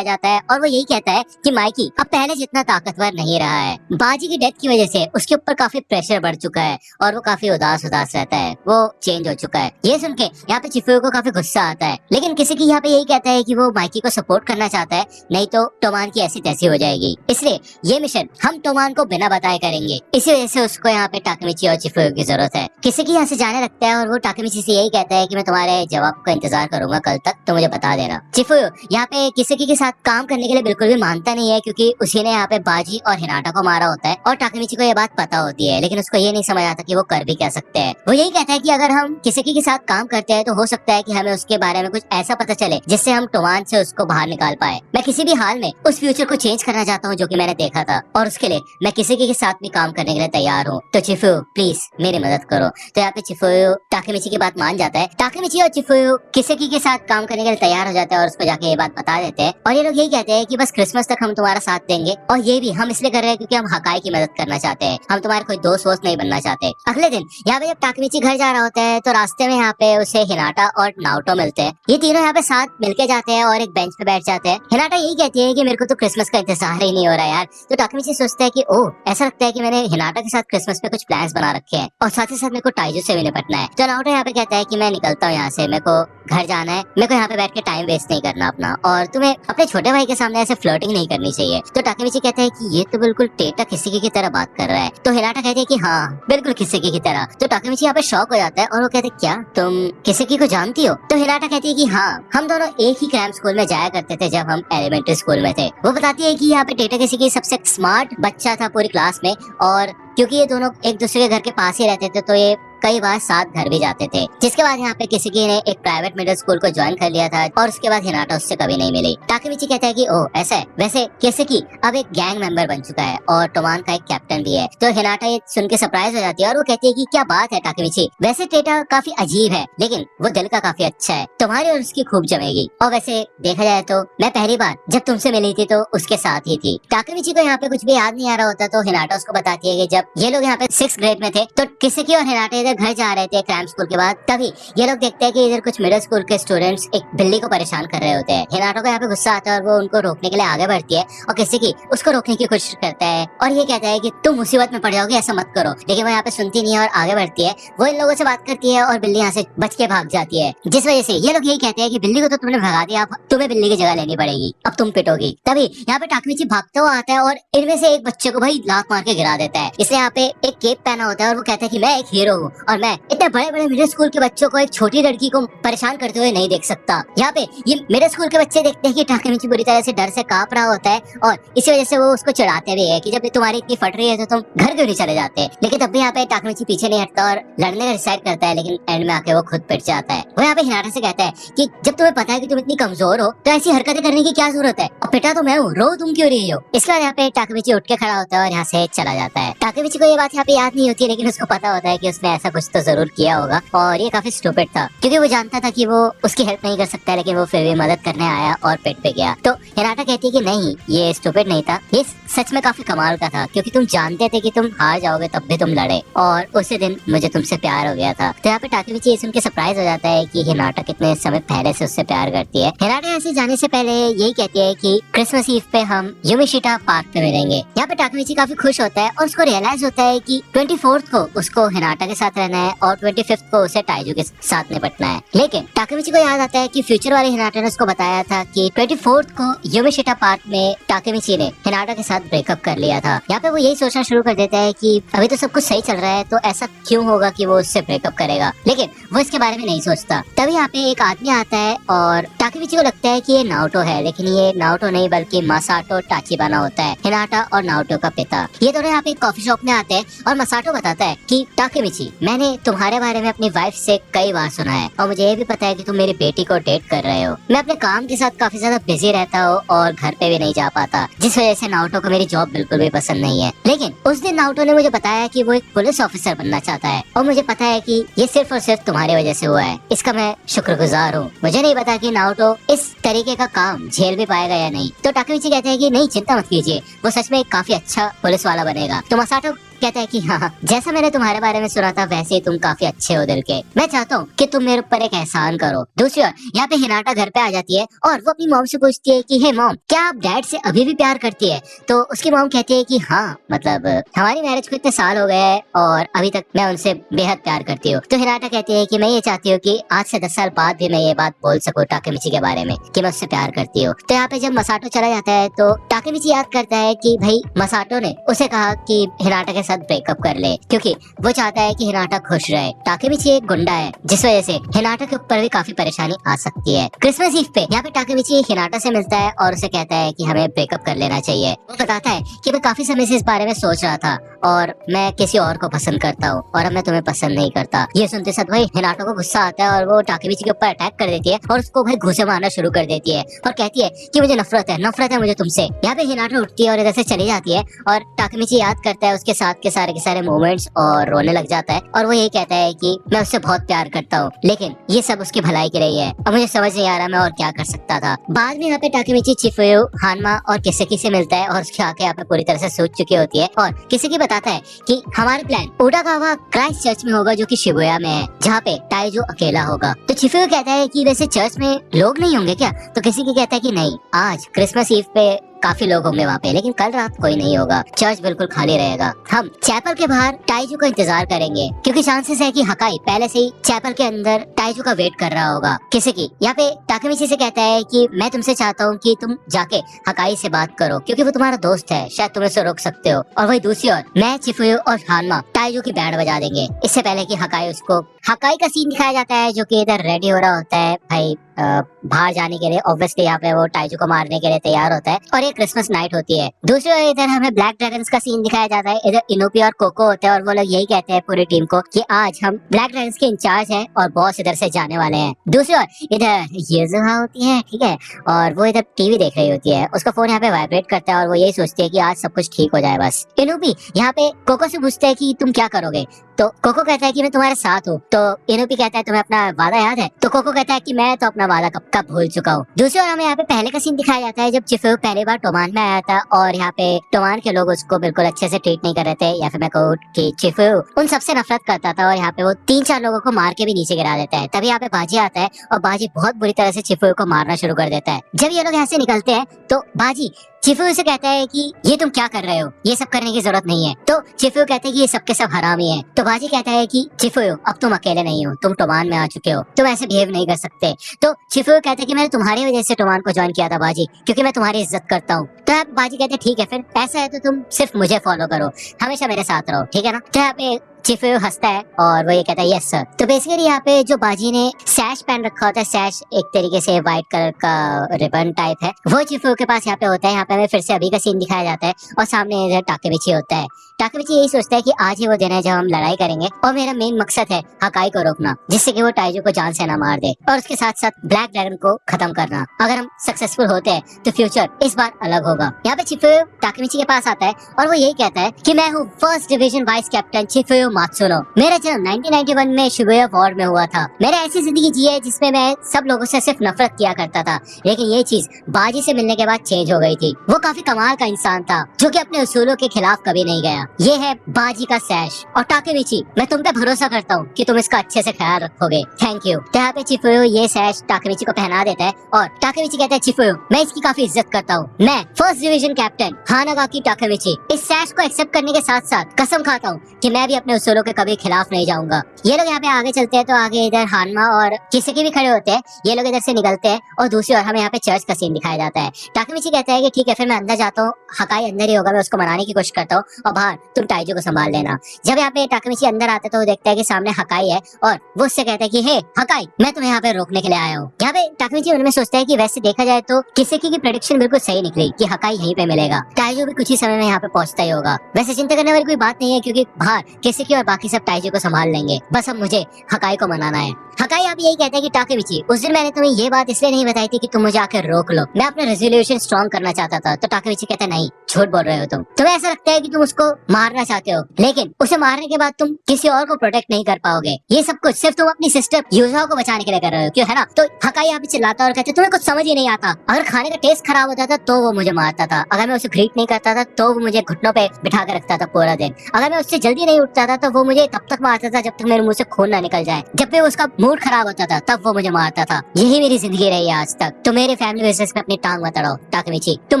दिखाया जाता है और वो यही कहता है कि माइकी अब पहले जितना ताकतवर नहीं रहा है। बाजी की डेथ की वजह से उसके ऊपर काफी प्रेशर बढ़ चुका है और वो काफी उदास उदास रहता है, वो चेंज हो चुका है। ये सुन के यहाँ पे चिफुयो को काफी गुस्सा आता है, लेकिन किसी की यहाँ पे यही कहता है कि वो माइकी को सपोर्ट करना चाहता है, नहीं तो टोमान की ऐसी तैसी हो जाएगी, इसलिए ये मिशन हम टोमान को बिना बताए करेंगे। इसी वजह से उसको यहाँ पे टाकेमिची और चिफुयो की जरूरत है। किसी की यहाँ से जाने लगता है और वो टाकेमिची से यही कहता है कि मैं तुम्हारे जवाब का इंतजार करूंगा कल तक, तो मुझे बता देना। चिफुयो यहाँ पे किसी के साथ काम करने के लिए बिल्कुल भी मानता नहीं है, क्योंकि उसी ने यहाँ पे बाजी और हिनाटा को मारा होता है और टाकेमिची को ये बात पता होती है, लेकिन उसको ये नहीं समझ आता कि वो कर भी क्या सकते हैं। वो यही कहता है कि अगर हम किसी के साथ काम करते हैं तो हो सकता है कि हमें उसके बारे में कुछ ऐसा पता चले जिससे हम टोमान से उसको बाहर निकाल पाए। मैं किसी भी हाल में उस फ्यूचर को चेंज करना चाहता हूँ जो कि मैंने देखा था, और उसके लिए मैं किसी के साथ भी काम करने के लिए तैयार हूँ, तो चिफुयो प्लीज मेरी मदद करो। तो यहाँ पे चिफुयो टाकेमिची की बात मान जाता है। टाकेमिची और चिफुयो किसी के साथ काम करने के लिए तैयार हो जाते हैं और उसको जाके ये बात बता देते हैं, और ये लोग यही कहते हैं कि बस क्रिसमस तक हम तुम्हारा साथ देंगे, और ये भी हम इसलिए कर रहे हैं क्योंकि हम हकाई की मदद करना चाहते हैं, हम तुम्हारे कोई दोस्त वोस्त नहीं बनना चाहते। अगले दिन यहाँ पे जब टाकेमिची घर जा रहा होता है तो रास्ते में यहाँ पे उसे हिनाटा और नाओटो मिलते हैं। ये तीनों यहाँ पे साथ मिलके जाते हैं और एक बेंच पे बैठ जाते हैं। हिनाटा यही कहती है कि मेरे को तो क्रिसमस का इंतजार ही नहीं हो रहा यार। तो टाकेमिची सोचता है कि ओह, ऐसा लगता है कि मैंने हिनाटा के साथ क्रिसमस पे कुछ प्लान्स बना रखे हैं और साथ ही साथ मेरे को टाइजू से भी निपटना है। तो नाओटो यहाँ पे कहता है कि मैं निकलता हूँ यहाँ से, मेरे को घर जाना है, मेरे को यहाँ पे बैठ के टाइम वेस्ट नहीं करना अपना, और तुम्हें अपने छोटे भाई के सामने ऐसे फ्लर्टिंग नहीं करनी चाहिए। तो टाकेमिची कहता है कि ये तो बिल्कुल टेटा किसी की तरह बात कर रहा है। तो हिनाटा कहती है कि हाँ बिल्कुल किसी की तरह। तो टाकेमिची यहाँ पे शॉक हो जाता है और वो कहते हैं क्या तुम किसी को जानती हो? तो हिनाटा कहती है कि हाँ, हम दोनों एक ही क्रैम्प स्कूल में जाया करते थे जब हम एलिमेंट्री स्कूल में थे। वो बताती है कि यहाँ पे टेटा किसी की सबसे स्मार्ट बच्चा था पूरी क्लास में, और क्योंकि ये दोनों एक दूसरे के घर के पास ही रहते थे तो ये कई बार साथ घर भी जाते थे। जिसके बाद यहाँ पे किसी ने एक प्राइवेट मिडिल स्कूल को ज्वाइन कर लिया था और उसके बाद हिनाटा उससे कभी नहीं मिली। टाकेमिची कहता है कि ओह ऐसा है, वैसे किसेकी अब एक गैंग मेंबर बन चुका है और टोमान का एक कैप्टन भी है। तो हिनाटा ये सुन के सरप्राइज हो जाती है और वो कहती है कि क्या बात है टाकेमिची, वैसे टेटा काफी अजीब है लेकिन वो दिल का काफी अच्छा है, तुम्हारी और उसकी खूब जमेगी। और वैसे देखा जाए तो मैं पहली बार जब तुमसे मिली थी तो उसके साथ ही थी। टाकेमिची को यहाँ पे कुछ भी याद नहीं आ रहा होता, तो हिनाटा उसको बताती है कि जब ये लोग यहाँ पे 6th ग्रेड में थे तो किसेकी और हिनाटा घर जा रहे थे क्रैम्प स्कूल के बाद, तभी ये लोग देखते हैं कि इधर कुछ मिडिल स्कूल के स्टूडेंट्स एक बिल्ली को परेशान कर रहे होते हैं। हिनाटो को यहाँ पे गुस्सा आता है और वो उनको रोकने के लिए आगे बढ़ती है और किसी उसको रोकने की कोशिश करता है और ये कहता है कि तुम मुसीबत में पड़ जाओगे, ऐसा मत करो, लेकिन वो यहाँ पे सुनती नहीं है और आगे बढ़ती है। वो इन लोगों से बात करती है और बिल्ली यहाँ से बच के भाग जाती है, जिस वजह से ये लोग यही कहते हैं कि बिल्ली को तो तुमने भगा दिया, अब तुम्हें बिल्ली की जगह लेनी पड़ेगी, अब तुम पिटोगी। तभी यहाँ पे टाकेमिची भागता हुआ आता है और इनमें से एक बच्चे को भाई लात मार के गिरा देता है। इसने यहाँ पे एक केप पहना होता है और वो कहता है कि मैं एक हीरो हूँ और मैं इतने बड़े बड़े मिडिल स्कूल के बच्चों को एक छोटी लड़की को परेशान करते हुए नहीं देख सकता। यहाँ पे ये मिडिल स्कूल के बच्चे देखते हैं कि टाकेमिची बुरी तरह से डर से कांप रहा होता है और इसी वजह से वो उसको चिढ़ाते भी है कि जब तुम्हारी इतनी फट रही है तो तुम घर क्यों नहीं चले जाते। लेकिन तब भी यहाँ पे टाकेमिची पीछे नहीं हटता और लड़ने का डिसाइड करता है, लेकिन एंड में आके वो खुद पिट जाता है। वो यहाँ पे हिनाटा से कहता है कि जब तुम्हें पता है कि तुम इतनी कमजोर हो तो ऐसी हरकतें करने की क्या जरूरत है, और पिटा तो मैं हूँ, रो तुम क्यों रही हो। इसके बाद यहाँ पे टाकेमिची उठ के खड़ा होता है और यहाँ से चला जाता है। टाकेमिची को ये बात यहाँ पे याद नहीं होती, लेकिन उसको पता होता है कि उसने ऐसा कुछ तो जरूर किया होगा और ये काफी स्टूपिड था क्योंकि वो जानता था कि वो उसकी हेल्प नहीं कर सकता, लेकिन वो फिर भी मदद करने आया और पेट पे गया। तो हिनाटा कहती है कि नहीं, ये स्टूपिड नहीं था, ये सच में काफी कमाल का था क्योंकि तुम जानते थे कि तुम हार जाओगे तब भी तुम लड़े और उसी दिन मुझे तुमसे प्यार हो गया था। तो यहाँ पे टाकेमिची ये सुन के सरप्राइज हो जाता है कि हिनाटा कितने समय पहले से उससे प्यार करती है। हिनाटा यहाँ से जाने से पहले यही कहती है कि क्रिसमस ईव पे हम युमिशिटा पार्क पे मिलेंगे। यहाँ पे टाकेमिची काफी खुश होता है और उसको रियलाइज होता है कि 24th को उसको हिनाटा के साथ रहना है और 25th को उसे टाइजू के साथ निपटना है। लेकिन टाकेमिची को याद आता है कि फ्यूचर वाले हिनाटा ने उसको बताया था कि 24th को युमिशिटा पार्क में टाकेमिची ने हिनाटा के साथ ब्रेकअप कर लिया था। यहाँ पे वो यही सोचना शुरू कर देता है कि अभी तो सब कुछ सही चल रहा है तो ऐसा क्यों होगा कि वो उससे ब्रेकअप करेगा, लेकिन वो इसके बारे में नहीं सोचता। तभी यहाँ पे एक आदमी आता है और टाकेमिची को लगता है कि ये नाओटो है, लेकिन ये नाओटो नहीं बल्कि मसाटो टाचिबाना होता है, हिनाटा और नाओटो का पिता। ये दोनों यहाँ पे एक कॉफी शॉप में आते हैं और मसाटो बताता है कि टाकेमिची, मैंने तुम्हारे बारे में अपनी वाइफ से कई बार सुना है और मुझे ये भी पता है कि तुम मेरी बेटी को डेट कर रहे हो। मैं अपने काम के साथ काफी ज्यादा बिजी रहता हूँ और घर पे भी नहीं जा पाता, जिस वजह से नाओटो को मेरी जॉब बिल्कुल भी पसंद नहीं है। लेकिन उस दिन नाओटो ने मुझे बताया कि वो एक पुलिस ऑफिसर बनना चाहता है और मुझे पता है कि ये सिर्फ और सिर्फ तुम्हारी वजह से हुआ है, इसका मैं शुक्रगुजार हूँ। मुझे नहीं पता कि नाओटो इस तरीके का काम झेल भी पाएगा या नहीं। तो टाकेमिची कहते हैं कि नहीं चिंता मत कीजिए, वो सच में काफी अच्छा पुलिस वाला बनेगा। तो मसाटो कहता है कि हाँ, जैसा मैंने तुम्हारे बारे में सुना था वैसे ही तुम काफी अच्छे हो दिल के। मैं चाहता हूँ कि तुम मेरे ऊपर एक एहसान करो। दूसरी ओर यहाँ पे हिनाटा घर पे आ जाती है और वो अपनी मॉम से पूछती है कि हे मॉम, क्या आप डैड से अभी भी प्यार करती है? तो उसकी मॉम कहती है कि हाँ, मतलब हमारी मैरिज को इतने साल हो गए हैं और अभी तक मैं उनसे बेहद प्यार करती हूँ। तो हिनाटा कहती है कि मैं ये चाहती हूँ कि आज से 10 साल बाद भी मैं ये बात बोल सकूँ टाकेमिची के बारे में कि मैं उससे प्यार करती हूँ। तो यहाँ पे जब मसाटो चला जाता है तो टाकेमिची याद करता है कि भाई मसाटो ने उसे कहा कि हिनाटा के साथ ब्रेकअप कर ले, क्योंकि वो चाहता है कि हिनाटा खुश रहे। टाकेमिची एक गुंडा है जिस वजह से हिनाटा के ऊपर भी काफी परेशानी आ सकती है। क्रिसमस ईव पे यहाँ पे टाकेमिची हिनाटा से मिलता है और उसे कहता है कि हमें ब्रेकअप कर लेना चाहिए। वो बताता है कि मैं काफी समय से इस बारे में सोच रहा था और मैं किसी और को पसंद करता हूँ और अब मैं तुम्हें पसंद नहीं करता। ये सुनते साथ भाई हिनाटा को गुस्सा आता है और वो टाकेमिची के ऊपर अटैक कर देती है और उसको भाई घूंसे मारना शुरू कर देती है और कहती है कि मुझे नफरत है मुझे तुमसे। यहाँ पे हिनाटा उठती है और इधर से चली जाती है और टाकेमिची याद करता है उसके साथ के सारे मोमेंट्स और रोने लग जाता है और वो यही कहता है कि मैं उससे बहुत प्यार करता हूँ, लेकिन ये सब उसकी भलाई के लिए है और मुझे समझ नहीं आ रहा मैं और क्या कर सकता था। बाद में यहाँ पे टाकेमिची चिफुयो, हानमा और किसेकी से मिलता है और उसकी आंखें यहाँ पे पूरी तरह से सूज चुकी होती है और किसेकी बताता है कि हमारा प्लान उडागावा क्राइस्ट चर्च में होगा जो कि शिबुया में है, जहाँ पे टाइजो अकेला होगा। तो चिफुयो कहता है कि वैसे चर्च में लोग नहीं होंगे क्या? तो किसेकी कहता है कि नहीं, आज क्रिसमस ईव पे काफी लोग होंगे वहाँ पे, लेकिन कल रात कोई नहीं होगा, चर्च बिल्कुल खाली रहेगा। हम चैपल के बाहर टाइजू का इंतजार करेंगे क्योंकि चांसेस है कि हकाई पहले से ही चैपल के अंदर टाइजू का वेट कर रहा होगा। किसेकी यहाँ पे टाकेमिची से कहता है कि मैं तुमसे चाहता हूँ कि तुम जाके हकाई से बात करो क्योंकि वो तुम्हारा दोस्त है, शायद तुम उसे रोक सकते हो। और वही दूसरी ओर मैं, चिफुयो और हानमा टाइजू की बैंड बजा देंगे इससे पहले कि हकाई उसको। हकाई का सीन दिखाया जाता है जो कि इधर रेडी हो रहा होता है भाई बाहर जाने के लिए। ऑब्वियसली यहाँ पे वो टाइजू को मारने के लिए तैयार होता है और ये क्रिसमस नाइट होती है। दूसरी ओर इधर हमें ब्लैक ड्रैगन्स का सीन दिखाया जाता है। इधर इनोपी और कोको होते हैं और वो लोग यही कहते हैं पूरी टीम को कि आज हम ब्लैक ड्रैगन्स के इंचार्ज हैं और बॉस इधर से जाने वाले हैं। दूसरी ओर इधर युजुहा होती है, ठीक है, और वो इधर टीवी देख रही होती है। उसका फोन यहाँ पे वाइब्रेट करता है और वो यही सोचती है कि आज सब कुछ ठीक हो जाए बस। इनोपी यहाँ पे कोको से पूछते है कि तुम क्या करोगे? तो कोको कहता है कि मैं तुम्हारे साथ हूँ। तो इनोपी कहता है तुम्हें अपना वादा याद है? तो कोको कहता है कि मैं तो अपना वादा कब कब भूल चुका हूँ। दूसरी ओर हमें यहाँ पे पहले का सीन दिखाया जाता है जब चिफुयो पहली बार टोमान में आया था और यहाँ पे टोमान के लोग उसको बिल्कुल अच्छे से ट्रीट नहीं कर रहे थे, या फिर मैं कहूँ कि चिफुयो उन सबसे नफरत करता था और यहाँ पे वो 3-4 लोगों को मार के भी नीचे गिरा देता है। तभी यहाँ पे बाजी आता है और बाजी बहुत बुरी तरह से चिफुयो को मारना शुरू कर देता है। जब ये लोग यहाँ से निकलते हैं तो बाजी चिफुयो से कहता है कि ये तुम क्या कर रहे हो, ये सब करने की जरूरत नहीं है। तो चिफुयो कहते हैं कि ये सब के सब हरामी है। तो बाजी कहता है कि चिफुयो अब तुम अकेले नहीं हो, तुम टोमान में आ चुके हो, तुम ऐसे बिहेव नहीं कर सकते। तो चिफुयो कहते हैं कि मैंने तुम्हारी वजह से टोमान को ज्वाइन किया था बाजी, क्योंकि मैं तुम्हारी इज्जत करता हूँ। तो आप बाजी कहते हैं ठीक है, फिर ऐसा है तो तुम सिर्फ मुझे फॉलो करो, हमेशा मेरे साथ रहो, ठीक है ना? तो यहाँ पे चिफुयो हंसता है और वो ये कहता है यस सर। तो बेसिकली यहाँ पे जो बाजी ने सैश पहन रखा होता है, सैश एक तरीके से व्हाइट कलर का रिबन टाइप है, वो चिफुयो के पास यहाँ पे होता है। यहाँ पे हमें फिर से अभी का सीन दिखाया जाता है और सामने इधर टाकेमिची होता है। टाकेमिची यही सोचता है कि आज ही वो दिन है जब हम लड़ाई करेंगे और मेरा मेन मकसद है हकाई को रोकना, जिससे कि वो टाइजू को जान से ना मार दे, और उसके साथ साथ ब्लैक ड्रैगन को खत्म करना। अगर हम सक्सेसफुल होते हैं तो फ्यूचर इस बार अलग होगा। यहाँ पे चिफुयो टाकेमिची के पास आता है और वो यही कहता है कि मैं हूँ first division vice captain Chifuyu Matsuno. मेरा जन्म 1991 में शिबुया वॉर में हुआ था। मैंने ऐसी जिंदगी जी है जिसमें मैं सब लोगों से सिर्फ नफरत किया करता था, लेकिन ये चीज बाजी से मिलने के बाद चेंज हो गई थी। वो काफी कमाल का इंसान था जो कि अपने उसूलों के खिलाफ कभी नहीं गया। ये है बाजी का सैश। और टाकेमिची, मैं तुम पे भरोसा करता हूँ कि तुम इसका अच्छे से ख्याल रखोगे, थैंक यू। तो यहाँ पे चिफुयो ये सैश टाकेमिची को पहना देता है और टाकेमिची कहता है चिफुयो मैं इसकी काफी इज्जत करता हूँ, मैं फर्स्ट डिवीजन कैप्टन हानागाकी टाकेमिची इस सैश को एक्सेप्ट करने के साथ साथ कसम खाता हूँ कि मैं भी अपने उसूलों के कभी खिलाफ नहीं जाऊंगा। ये लोग यहाँ पे आगे चलते हैं तो आगे इधर हानमा और किसेकी भी खड़े होते हैं। ये लोग इधर से निकलते हैं और दूसरी ओर हमें यहाँ पे चर्च का सीन दिखाया जाता है। टाकेमिची कहता है कि ठीक है फिर मैं अंदर जाता हूँ, हकाई अंदर ही होगा, मैं उसको मनाने की कोशिश करता हूँ और बाहर तुम टाइजू को संभाल लेना। जब यहाँ पे टाकेमिची अंदर आता है तो वो देखता है कि सामने हकाई है और वो उससे कहता है कि हे हकाई, मैं तुम्हें यहाँ पे रोकने के लिए आया हूँ। यहाँ पे टाकेमिची मन में सोचता है कि वैसे देखा जाए तो किसेकी की प्रेडिक्शन बिल्कुल सही निकली कि हकाई यहीं पे मिलेगा, टाइजू भी कुछ ही समय में यहाँ पे पहुंचता ही होगा। वैसे चिंता करने वाली कोई बात नहीं है क्योंकि बाहर किसेकी और बाकी सब टाइजू को संभाल लेंगे, बस अब मुझे हकाई को मनाना है। हकाई आप यही कहता है कि टाकेमिची उस दिन मैंने तुम्हें ये बात इसलिए नहीं बताई थी कि तुम मुझे आकर रोक लो, मैं अपना रेजोल्यूशन स्ट्रॉन्ग करना चाहता था। तो टाकेमिची कहता है नहीं, झूठ बोल रहे हो तुम, तुम्हें ऐसा लगता है कि तुम उसको मारना चाहते हो, लेकिन उसे मारने के बाद तुम किसी और को प्रोटेक्ट नहीं कर पाओगे। ये सब कुछ सिर्फ तुम अपनी सिस्टर यूजुआ को बचाने के लिए कर रहे हो, क्यों है ना? तो हकाई यहाँ पे चिल्लाता और कहते तुम्हें कुछ समझ ही नहीं आता। अगर खाने का टेस्ट खराब होता था तो वो मुझे मारता था, अगर मैं उसे ग्रीट नहीं करता था तो वो मुझे घुटनों पे बिठा के रखता था पूरा दिन, अगर मैं उससे जल्दी नहीं उठता था तो वो मुझे तब तक मारता था जब तक मेरे मुंह से खून ना निकल जाए, जब भी उसका मूड खराब होता था तब वो मुझे मारता था। यही मेरी जिंदगी रही है आज तक। तो मेरे फैमिली बिजनेस में अपनी टांग मत अड़ाओ टाकेमिची, तुम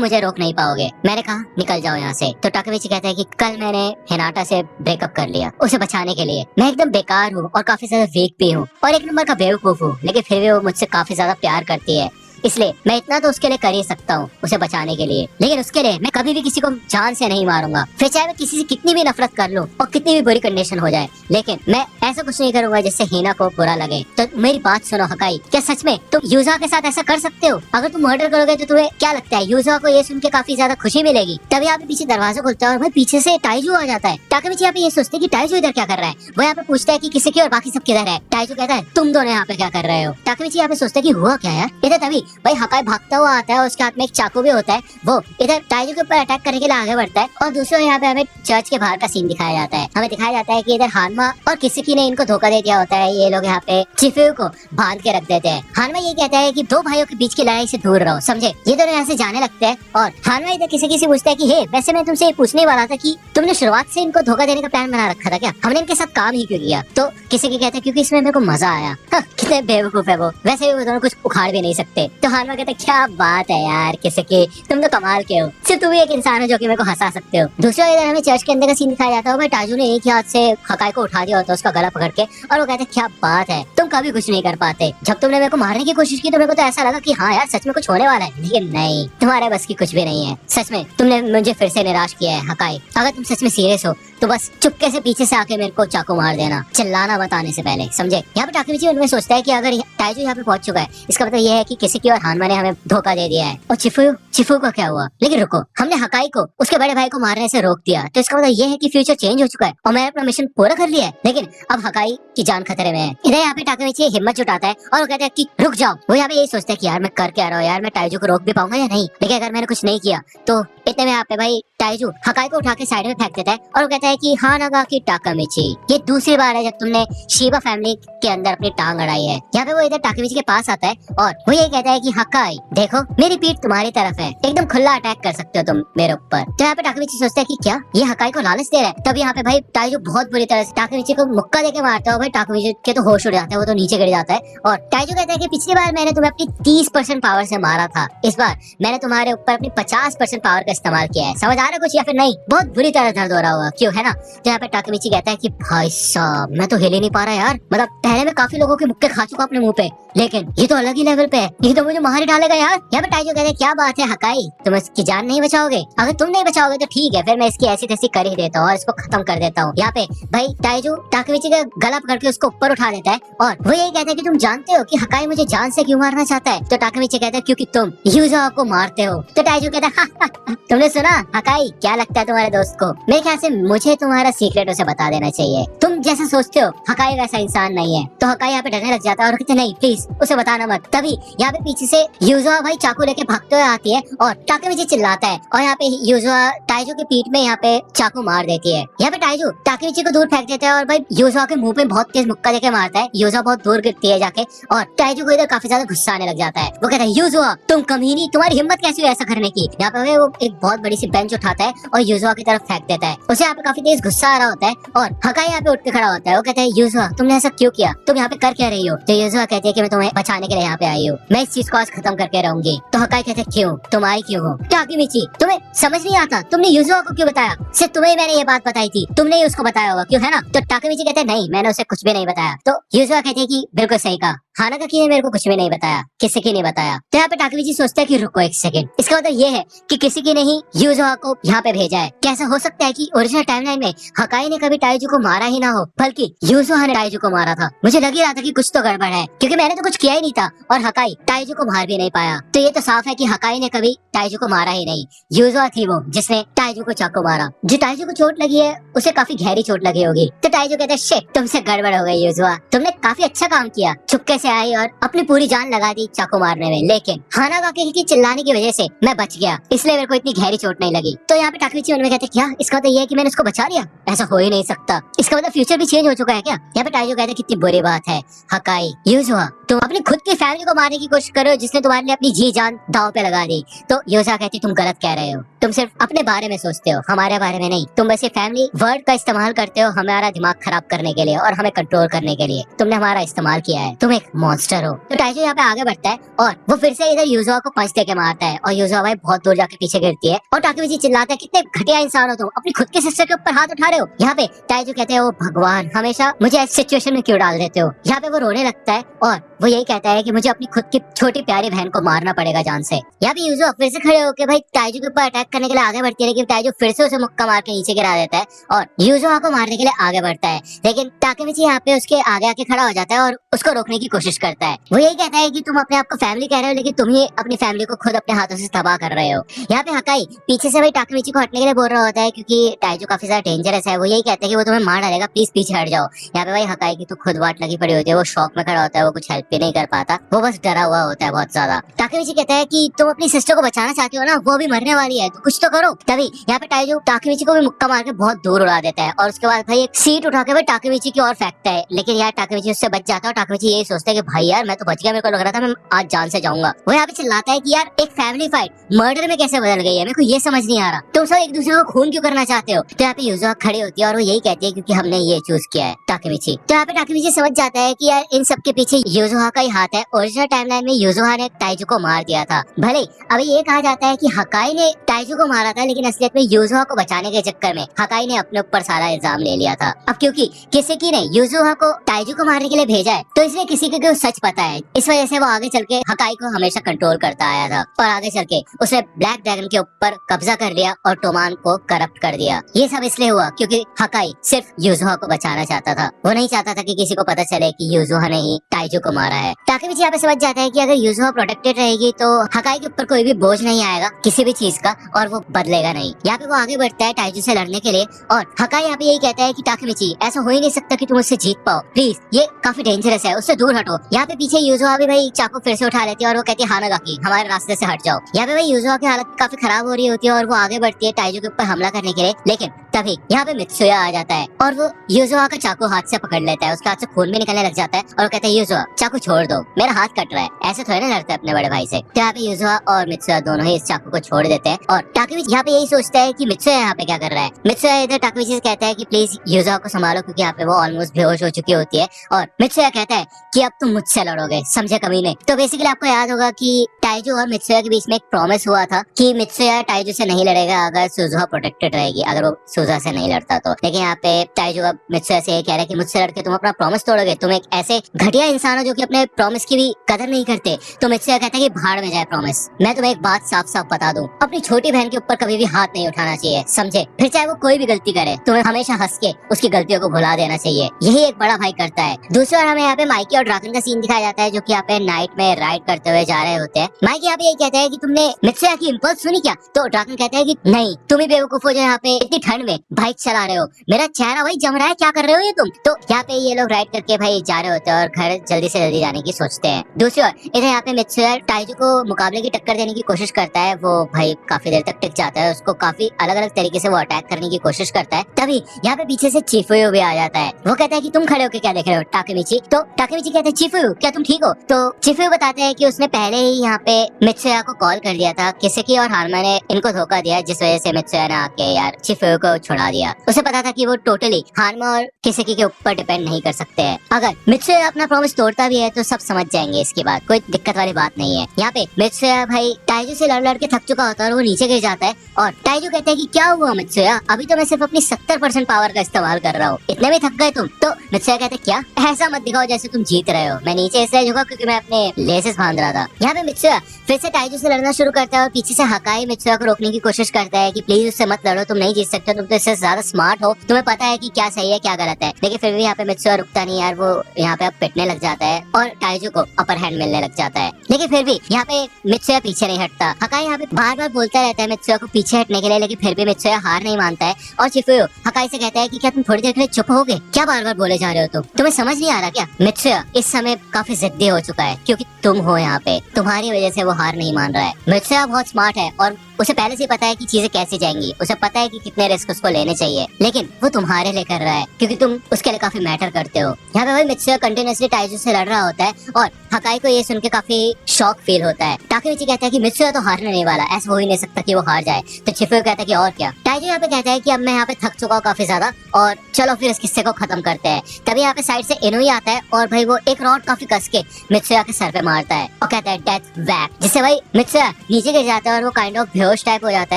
मुझे रोक नहीं पाओगे। मैंने कहा निकल जाओ यहाँ से। तो टाकेमिची कहता है कि कल मैंने हिनाटा से ब्रेकअप कर लिया उसे बचाने के लिए। मैं एकदम बेकार हूँ और काफी ज्यादा वीक भी हूँ और एक नंबर का बेवकूफ हूँ, लेकिन फिर भी वो मुझसे काफी ज्यादा प्यार करती है, इसलिए मैं इतना तो उसके लिए कर ही सकता हूँ उसे बचाने के लिए। लेकिन उसके लिए मैं कभी भी किसी को जान से नहीं मारूंगा, फिर चाहे मैं किसी से कितनी भी नफरत कर लूं और कितनी भी बुरी कंडीशन हो जाए, लेकिन मैं ऐसा कुछ नहीं करूंगा जिससे हिना को बुरा लगे। तो मेरी बात सुनो हकाई, क्या सच में तुम यूजा के साथ ऐसा कर सकते हो? अगर तुम मर्डर करोगे तो तुम्हें क्या लगता है यूजा को ये सुन के काफी ज्यादा खुशी मिलेगी? तभी यहाँ पे पीछे दरवाजा खुलता है और भाई पीछे से टाइजू आ जाता है। टाकेमिची यहाँ पे ये सोचते कि टाइजू इधर क्या कर रहा है। वो यहाँ पे पूछता है कि किसी की और बाकी सब किधर है। टाइजू कहता है तुम दोनों यहाँ पे क्या कर रहे हो। टाकेमिची यहाँ पे सोचता है कि हुआ क्या यार इधर। तभी भाई हकाई भागता हुआ आता है, उसके हाथ में एक चाकू भी होता है। वो इधर टाइजू के ऊपर अटैक करने के लिए आगे बढ़ता है और दूसरी ओर यहाँ पे हमें चर्च के बाहर का सीन दिखाया जाता है। हमें दिखाया जाता है कि इधर हानमा और किसी की ने इनको धोखा दे दिया होता है। ये लोग यहाँ पे चिफ्यू को बांध के रख देते हैं। हानमा ये कहता है कि दो भाइयों के बीच की लड़ाई से दूर रहो, समझे? ये दोनों यहाँ से जाने लगते हैं और हानमा इधर किसी से पूछता है कि हे वैसे मैं तुमसे ये पूछने वाला था कि तुमने शुरुआत से इनको धोखा देने का प्लान बना रखा था क्या? हमने इनके साथ काम ही क्यों किया? तो किसी के कहते हैं क्योंकि इसमें मेरे को मजा आया। कितने बेवकूफ है वो, वैसे भी वो दोनों कुछ उखाड़ भी नहीं सकते। तो हानमा कहता है क्या बात है यार किसी की, तुम तो कमाल के हो, सिर्फ तुम ही एक इंसान हो जो कि मेरे को हंसा सकते हो। दूसरा इधर हमें चर्च के अंदर का सीन दिखाया जाता है। भाई टाइजू ने एक ही हाथ से हकाई को उठा दिया होता है उसका गला पकड़ के और वो कहते हैं क्या बात है तुम कभी कुछ नहीं कर पाते। जब तुमने मेरे को मारने की कोशिश की तो मेरे को तो ऐसा लगा कि हाँ यार सच में कुछ होने वाला है, लेकिन नहीं, तुम्हारे बस की कुछ भी नहीं है। सच में तुमने मुझे फिर से निराश किया है हकाई। अगर तुम सच में सीरियस हो तो बस चुपके से पीछे से आके मेरे को चाकू मार देना, चिल्लाना बताने से पहले, समझे? यहाँ पे टाकेमिची उनमें सोचता है कि अगर टाइजू यहाँ पे पहुंच चुका है इसका मतलब ये है कि किसी की और हानमा ने हमें धोखा दे दिया है। और चिफू का क्या हुआ? लेकिन रुको, हमने हकाई को उसके बड़े भाई को मारने से रोक दिया तो इसका मतलब ये है कि फ्यूचर चेंज हो चुका है और मैंने अपना मिशन पूरा कर लिया है। लेकिन अब हकाई की जान खतरे में है। इधर यहाँ पे टाकेमिची हिम्मत जुटाता है और वो कहता है कि रुक जाओ। वो यहाँ पे यही सोचता है कि यार मैं कर क्या रहा हूँ यार, मैं टाइजू को रोक भी पाऊंगा या नहीं? लेकिन अगर मैंने कुछ नहीं किया तो इतने में यहाँ पे भाई टाइजू हकाई को उठा के साइड में फेंक देता है और वो कहता है कि हाँ नागाकी टाकेमिची, ये दूसरी बार है जब तुमने शिबा फैमिली के अंदर अपनी टांग अड़ाई है। यहाँ पे वो इधर टाकेमिची के पास आता है और वो ये कहता है कि हकाई देखो मेरी पीठ तुम्हारी तरफ है, एकदम खुला अटैक कर सकते हो तुम मेरे ऊपर। तो यहाँ पे टाकेमिची सोचता है कि क्या ये हकाई को लालच दे रहा है। तब यहाँ पे भाई टाइजू बहुत बुरी तरह से टाकेमिची को मुक्का देके मारता है। भाई टाकेमिची के तो होश उड़ जाता है, वो तो नीचे गिर जाता है और टाइजू कहता है कि पिछली बार मैंने तुम्हें अपनी 30% पावर से मारा था, इस बार मैंने तुम्हारे ऊपर अपनी 50% पावर का इस्तेमाल किया है। समझ आ रहा कुछ या फिर नहीं? बहुत बुरी तरह दर्द हो रहा होगा, क्यों है ना? तो यहाँ पे टाकेमिची कहता है कि भाई साहब मैं तो हिल ही नहीं पा रहा यार, मतलब पहले मैं काफी लोगों के मुक्के खा चुका अपने मुंह पे, लेकिन ये तो अलग ही लेवल पे है, ये तो मुझे मार ही डालेगा यार। यहाँ पे टाइजू कहते हैं क्या बात है हकाई, तुम इसकी जान नहीं बचाओगे? अगर तुम नहीं बचाओगे तो ठीक है, फिर मैं इसकी ऐसी तैसी कर ही देता हूँ और इसको खत्म कर देता हूँ। यहाँ पे भाई टाइजू टाकेमिची का गला पकड़ के उसको ऊपर उठा देता है और वो यही कहता है कि तुम जानते हो कि हकाई मुझे जान से क्यों मारना चाहता है? तो टाकेमिची कहता है क्योंकि तुम यूजा को मारते हो। तो टाइजू कहता है तुमने सुना हकाई, क्या लगता है तुम्हारे दोस्त को? मेरे ख्याल से मुझे तुम्हारा सीक्रेट उसे बता देना चाहिए, तुम जैसा सोचते हो हकाई वैसा इंसान नहीं है। तो हकाई यहाँ पे डरने लग जाता है और कहते नहीं प्लीज उसे बताना मत। तभी यहाँ पे पीछे से यूजुआ भाई चाकू लेके भागते हुए आती है और टाकेमिची चिल्लाता है और यहाँ पे यूजुआ टाइजू की पीठ में यहाँ पे चाकू मार देती है। यहाँ पे टाइजू टाकेमिची को दूर फेंक देता है और भाई यूजुआ के मुंह पे बहुत तेज मुक्का देके मारता है। यूजुआ बहुत दूर गिरती है जाके और टाइजू को इधर काफी ज्यादा गुस्सा आने लग जाता है। वो कहता है यूजुआ तुम कमीनी, तुम्हारी हिम्मत कैसी हुई ऐसा करने की? यहाँ पे वो एक बहुत बड़ी सी बेंच उठाता है और यूजुआ की तरफ फेंक देता है। उसे यहाँ पे काफी तेज गुस्सा आ रहा होता है और हकाई यहाँ पे उठ के खड़ा होता है। वो कहता है यूजुआ तुमने ऐसा क्यों किया, तुम यहाँ पे कर क्या रही हो? तो यूजुआ कहती है कि मैं तुम्हें बचाने के लिए यहाँ पे आई हूँ, मैं इस चीज को आज खत्म करके रहूंगी। तो हकाई कहते हैं क्यों, तुम आई क्यों हो? टाकेमिची तुम्हें समझ नहीं आता, तुमने यूजुआ को क्यों बताया? सिर्फ तुम्हें मैंने ये बात बताई थी, तुमने ही उसको बताया होगा, क्यों है ना? तो टाकेमिची कहते हैं नहीं मैंने उसे कुछ भी नहीं बताया। तो यूजुआ कहते हैं कि बिल्कुल सही कहा, हानागाकी ने मेरे को कुछ भी नहीं बताया, किसी की नहीं बताया। तो यहाँ पे टाकेमिची सोचता है कि रुको एक सेकंड, इसका मतलब ये है कि किसी की नहीं यूजुआ को यहाँ पे भेजा है। कैसा हो सकता है कि ओरिजिनल टाइमलाइन में हकाई ने कभी टाइजू को मारा ही ना हो, बल्कि यूजुआ ने टाइजू को मारा था। मुझे लग ही रहा था कि कुछ तो गड़बड़ है, क्योंकि मैंने तो कुछ किया ही नहीं था और हकाई टाइजू को मार भी नहीं पाया। तो ये तो साफ है कि हकाई ने कभी टाइजू को मारा ही नहीं, यूजुआ थी वो जिसने टाइजू को चाकू मारा। जो टाइजू को चोट लगी है उसे काफी गहरी चोट लगी होगी। तो टाइजू कहते हैं शिट तुमसे गड़बड़ हो गई यूजुआ, तुमने काफी अच्छा काम किया, चुपके से आई और अपनी पूरी जान लगा दी चाकू मारने में, लेकिन हानागाकी की चिल्लाने की वजह से मैं बच गया, इसलिए मेरे को इतनी गहरी चोट नहीं लगी। तो यहाँ पे टाकेमिची मन में कहते क्या इसका तो ये है कि मैंने उसको बचा लिया, ऐसा हो ही नहीं सकता, इसका मतलब फ्यूचर भी चेंज हो चुका है क्या। यहाँ पे टाइजो कहते कितनी बुरी बात है हकाई, यूजुआ तुम अपनी खुद की फैमिली को मारने की कोशिश करो जिसने तुम्हारे लिए अपनी जी जान दांव पे लगा दी। तो यूजुआ कहती तुम गलत कह रहे हो, तुम सिर्फ अपने बारे में सोचते हो, हमारे बारे में नहीं। तुम बस ये फैमिली वर्ड का इस्तेमाल करते हो हमारा दिमाग खराब करने के लिए और हमें कंट्रोल करने के लिए। तुमने हमारा इस्तेमाल किया है, तुम एक मॉन्स्टर हो। तो टाइजो यहाँ पे आगे बढ़ता है और वो फिर से इधर यूजुआ को पंच दे के मारता है और यूजुआ भाई बहुत दूर जाके पीछे गिरती है और टाकेमिची चिल्लाता है कितने घटिया इंसान हो तुम, अपनी खुद के सिस्टर के ऊपर हाथ उठा रहे हो। यहाँ पे टाइजो कहते हैं ओ भगवान हमेशा मुझे ऐसी सिचुएशन में क्यों डाल देते हो। यहाँ पे वो रोने लगता है और वो यही कहता है कि मुझे अपनी खुद की छोटी प्यारी बहन को मारना पड़ेगा जान से। यहाँ पे यूजुआ फिर से खड़े होकर भाई टाइजो के ऊपर अटैक करने के लिए आगे बढ़ती है, लेकिन टाइजो फिर से उसे मुक्का मार के नीचे गिरा देता है और यूजुआ को मारने के लिए आगे बढ़ता है, लेकिन टाकेमिची यहाँ पे उसके आगे आके खड़ा हो जाता है और उसको रोकने की कोशिश करता है। वो यही कहता है कि तुम अपने आप को फैमिली कह रहे हो, लेकिन तुम ही अपनी फैमिली को खुद अपने हाथों से तबाह कर रहे हो। यहाँ पे हकाई पीछे से भाई टाकेमिची को हटने के लिए बोल रहा होता है क्योंकि टाइजो काफी ज्यादा डेंजरस है। वो यही कहते हैं कि वो तुम्हें मार डालेगा, प्लीज पीछे हट जाओ। यहाँ पे भाई हकाई की तो खुद वाट लगी पड़ी होती है, वो शॉक में खड़ा होता है, वो कुछ हेल्प भी नहीं कर पाता, वो बस डरा हुआ होता है बहुत ज्यादा। टाकेमिची कहता है कि तुम अपनी सिस्टर को बचाना चाहते हो ना, वो भी मरने वाली है तो कुछ तो करो। तभी यहाँ पे टाइजो टाकेमिची को भी मुक्का मार के बहुत दूर उड़ा देता है और उसके बाद भाई एक सीट उठा के भाई टाकेमिची की ओर फेंकता है, लेकिन यार टाकेमिची उससे बच जाता है और टाकेमिची यही सोचता है कि भाई यार मैं तो बच गया, मेरे को लग रहा था मैं आज जान से जाऊंगा। वो यहाँ पे चिल्लाता है कि यार एक फैमिली फाइट मर्डर में कैसे बदल गई है, मेरे को ये समझ नहीं आ रहा, तुम सब एक दूसरे को खून क्यों करना चाहते हो। तो यहाँ पे यूजुआ खड़ी होती है और वो यही कहती है क्योंकि हमने ये चूज किया है टाकेमिची। तो यहाँ पे टाकेमिची समझ जाता है कि यार इन सब के पीछे यूजुआ का ही हाथ है। ओरिजिनल टाइमलाइन में यूजुआ ने टाइजो को मार दिया था, भले अभी ये कहा जाता है कि हकाई ने टाइजो को मारा था, लेकिन असलियत में यूजुआ को बचाने के चक्कर में हकाई ने अपने ऊपर सारा इल्जाम ले लिया था। अब क्योंकि किसी की ने यूजुआ को टाइजो को मारने के लिए भेजा है तो इसलिए किसी को सच पता है, इस वजह से वो आगे चल के हकाई को हमेशा कंट्रोल करता आया था और आगे चल के उसने ब्लैक ड्रैगन के ऊपर कब्जा कर लिया और टोमान को करप्ट कर दिया। ये सब इसलिए हुआ क्योंकि हकाई सिर्फ यूजुआ को बचाना चाहता था, वो नहीं चाहता था कि किसी को पता चले कि यूजुआ ने ही टाइजो को मारा है। टाकेमिची यहाँ पे समझ जाता है कि अगर यूजुआ प्रोटेक्टेड रहेगी तो हकाई के ऊपर कोई भी बोझ नहीं आएगा किसी भी चीज का और वो बदलेगा नहीं। यहाँ पे वो आगे बढ़ता है टाइजो से लड़ने के लिए और हकाई यहाँ पे यही कहता है कि टाकेमिची ऐसा हो ही नहीं सकता कि तुम उससे जीत पाओ, प्लीज ये काफी डेंजरस है, उससे दूर हटो। यहाँ पे पीछे यूजुआ भी भाई चाकू फिर से उठा लेती है और वो कहती है हानागाकी हमारे रास्ते से हट जाओ। यहाँ पे भाई यूजुआ की हालत काफी खराब हो रही होती है और वो आगे बढ़ती है टाइजो के ऊपर हमला करने के लिए, लेकिन तभी यहाँ पे मित्सुया आ जाता है और वो यूजुआ का चाकू हाथ से पकड़ लेता है, उसके हाथ से खून भी निकलने लग जाता है और वो कहता है यूजुआ चाकू छोड़ दो, मेरा हाथ कट रहा है, ऐसे थोड़े ना लड़ते अपने बड़े भाई से। तो यहाँ पे यूजुआ और मित्सुया दोनों ही इस चाकू को छोड़ देते हैं और टाकेमिची यहाँ पे यही सोचता है कि मित्सुया यहाँ पे क्या कर रहा है। मित्सुया इधर टाकेमिची से कहता है कि प्लीज यूजुआ को संभालो क्योंकि यहाँ पे वो ऑलमोस्ट बेहोश हो चुकी होती है और मित्सुया कहता है कि अब तुम मुझसे लड़ोगे, समझे कमीने। तो बेसिकली आपको याद होगा कि टाइजो और मित्सुया के बीच में एक प्रॉमिस हुआ था कि मित्सुया टाइजो से नहीं लड़ेगा अगर सुजुहा प्रोटेक्टेड रहेगी, अगर वो सुजुहा से नहीं लड़ता तो। लेकिन यहाँ पे टाइजो अब मित्सुया से ये कह रहा है कि मुझसे लड़के तुम अपना प्रॉमिस तोड़ोगे, तुम एक ऐसे घटिया इंसान हो जो कि अपने प्रॉमिस की भी कदर नहीं करते। तो मित्सुया कहता है कि भाड़ में जाए प्रॉमिस, मैं तुम्हें एक बात साफ साफ बता दूं, अपनी छोटी बहन के ऊपर कभी भी हाथ नहीं उठाना चाहिए, समझे। फिर चाहे वो कोई भी गलती करे तुम्हें हमेशा हंस के उसकी गलतियों को भुला देना चाहिए, यही एक बड़ा भाई करता है। दूसरी बार हमें यहाँ पे माइकी और ड्रैगन का सीन दिखाया जाता है जो कि यहाँ पे नाइट में राइड करते हुए जा रहे होते हैं। माइकी यहाँ पे यही कहता है कि तुमने मित्सुया की इम्पल्स सुनी क्या। तो ड्रैगन कहता है कि नहीं, तुम ही बेवकूफ हो जो यहाँ पे इतनी ठंड में बाइक चला रहे हो, मेरा चेहरा वही जम रहा है, क्या कर रहे हो ये तुम। तो यहाँ पे ये लोग राइड करके भाई जा रहे होते हैं और घर जल्दी से जल्दी जाने की सोचते हैं। दूसरी ओर इधर यहाँ पे मित्सुया टाइजो को मुकाबले की टक्कर देने की कोशिश करता है, वो भाई काफी देर तक टिक जाता है, उसको काफी अलग अलग तरीके से वो अटैक करने की कोशिश करता है। तभी यहाँ पे पीछे से चिफुयो भी आ जाता है, वो कहता है कि तुम खड़े होके क्या देख रहे हो टाकेमिची। तो टाकेमिची कहते हैं चिफुयो क्या तुम ठीक हो। तो चिफुयो बताते हैं कि उसने पहले ही यहाँ पे मित्सुया को कॉल कर दिया था, किसेकी और हानमा ने इनको धोखा दिया जिस वजह से मित्सुया ने आके यार चिफुयो को छुड़ा दिया। उसे पता था कि वो टोटली हानमा और किसेकी के ऊपर डिपेंड नहीं कर सकते हैं, अगर मित्सुया अपना प्रॉमिस तोड़ता भी है तो सब समझ जाएंगे, इसके बाद कोई दिक्कत वाली बात नहीं है। यहाँ पे मित्सुया भाई टाइजो से लड़ लड़ के थक चुका होता है और वो नीचे गिर जाता है और टाइजो कहता है कि क्या हुआ मित्सुया, अभी तो मैं सिर्फ अपनी 70% पावर का इस्तेमाल कर रहा हूँ, इतने में थक गए तुम। तो मित्सुया कहते हैं क्या, ऐसा मत दिखाओ जैसे तुम जीत रहे हो, मैं नीचे इसलिए झुका क्योंकि मैं अपने लेसेस बांध रहा था। यहाँ पे मित्सुया फिर से टाइजो से लड़ना शुरू करता है और पीछे से हकाई मित्सुया को रोकने की कोशिश करता है कि प्लीज उससे मत लड़ो, तुम नहीं जीत सकते, तुम तो इससे ज्यादा स्मार्ट हो, तुम्हें पता है कि क्या सही है क्या गलत है। लेकिन फिर भी यहाँ पे मित्सुया रुकता नहीं यार, वो यहाँ पे अब पिटने लग जाता है और टाइजू को अपर हैंड मिलने लग जाता है। लेकिन फिर भी यहाँ पे मित्सुया पीछे नहीं हटता। हकाई यहाँ पे बार बार बोलता रहता है मित्सुया को पीछे हटने के लिए, लेकिन फिर भी मित्सुया हार नहीं मानता है। और चिफुयो हकाई से कहता है कि क्या तुम थोड़ी देर के लिए चुप होगे, क्या बार बार बोले जा रहे हो, तुम्हें समझ नहीं आ रहा क्या। मित्सुया इस समय काफी जिद्दी हो चुका है क्योंकि तुम हो यहाँ पे, तुम्हारी वजह से वो हार नहीं मान रहा है। मित्सुया बहुत स्मार्ट है और उसे पहले से पता है कि चीजें कैसे जाएंगी, उसे पता है कि कितने रिस्क उसको लेने चाहिए, लेकिन वो तुम्हारे लिए कर रहा है क्योंकि तुम उसके लिए काफी मैटर करते हो। यहाँ पे भाई मित्सुया कंटिन्यूअसली टाइजू से लड़ रहा होता है और हकाई को ये सुन के काफी शॉक फील होता है। ताकेमिची कहता है कि मित्सुया तो हारने नहीं वाला, ऐसा हो ही नहीं सकता कि वो हार जाए। तो चिफुयो कहता है कि और क्या। टाइजू यहाँ पे कहता है कि अब मैं यहाँ पे थक चुका हूँ काफी ज्यादा और चलो फिर इस किस्से को खत्म करते हैं। तभी यहाँ पे साइड से इनुई आता है और भाई वो एक रॉड काफी कस के मित्सुया के सर पे मारता है और कहता है डेथ वैक, जिससे भाई मित्सुया नीचे गिर जाता है और वो काइंड ऑफ बेहोश टाइप हो जाता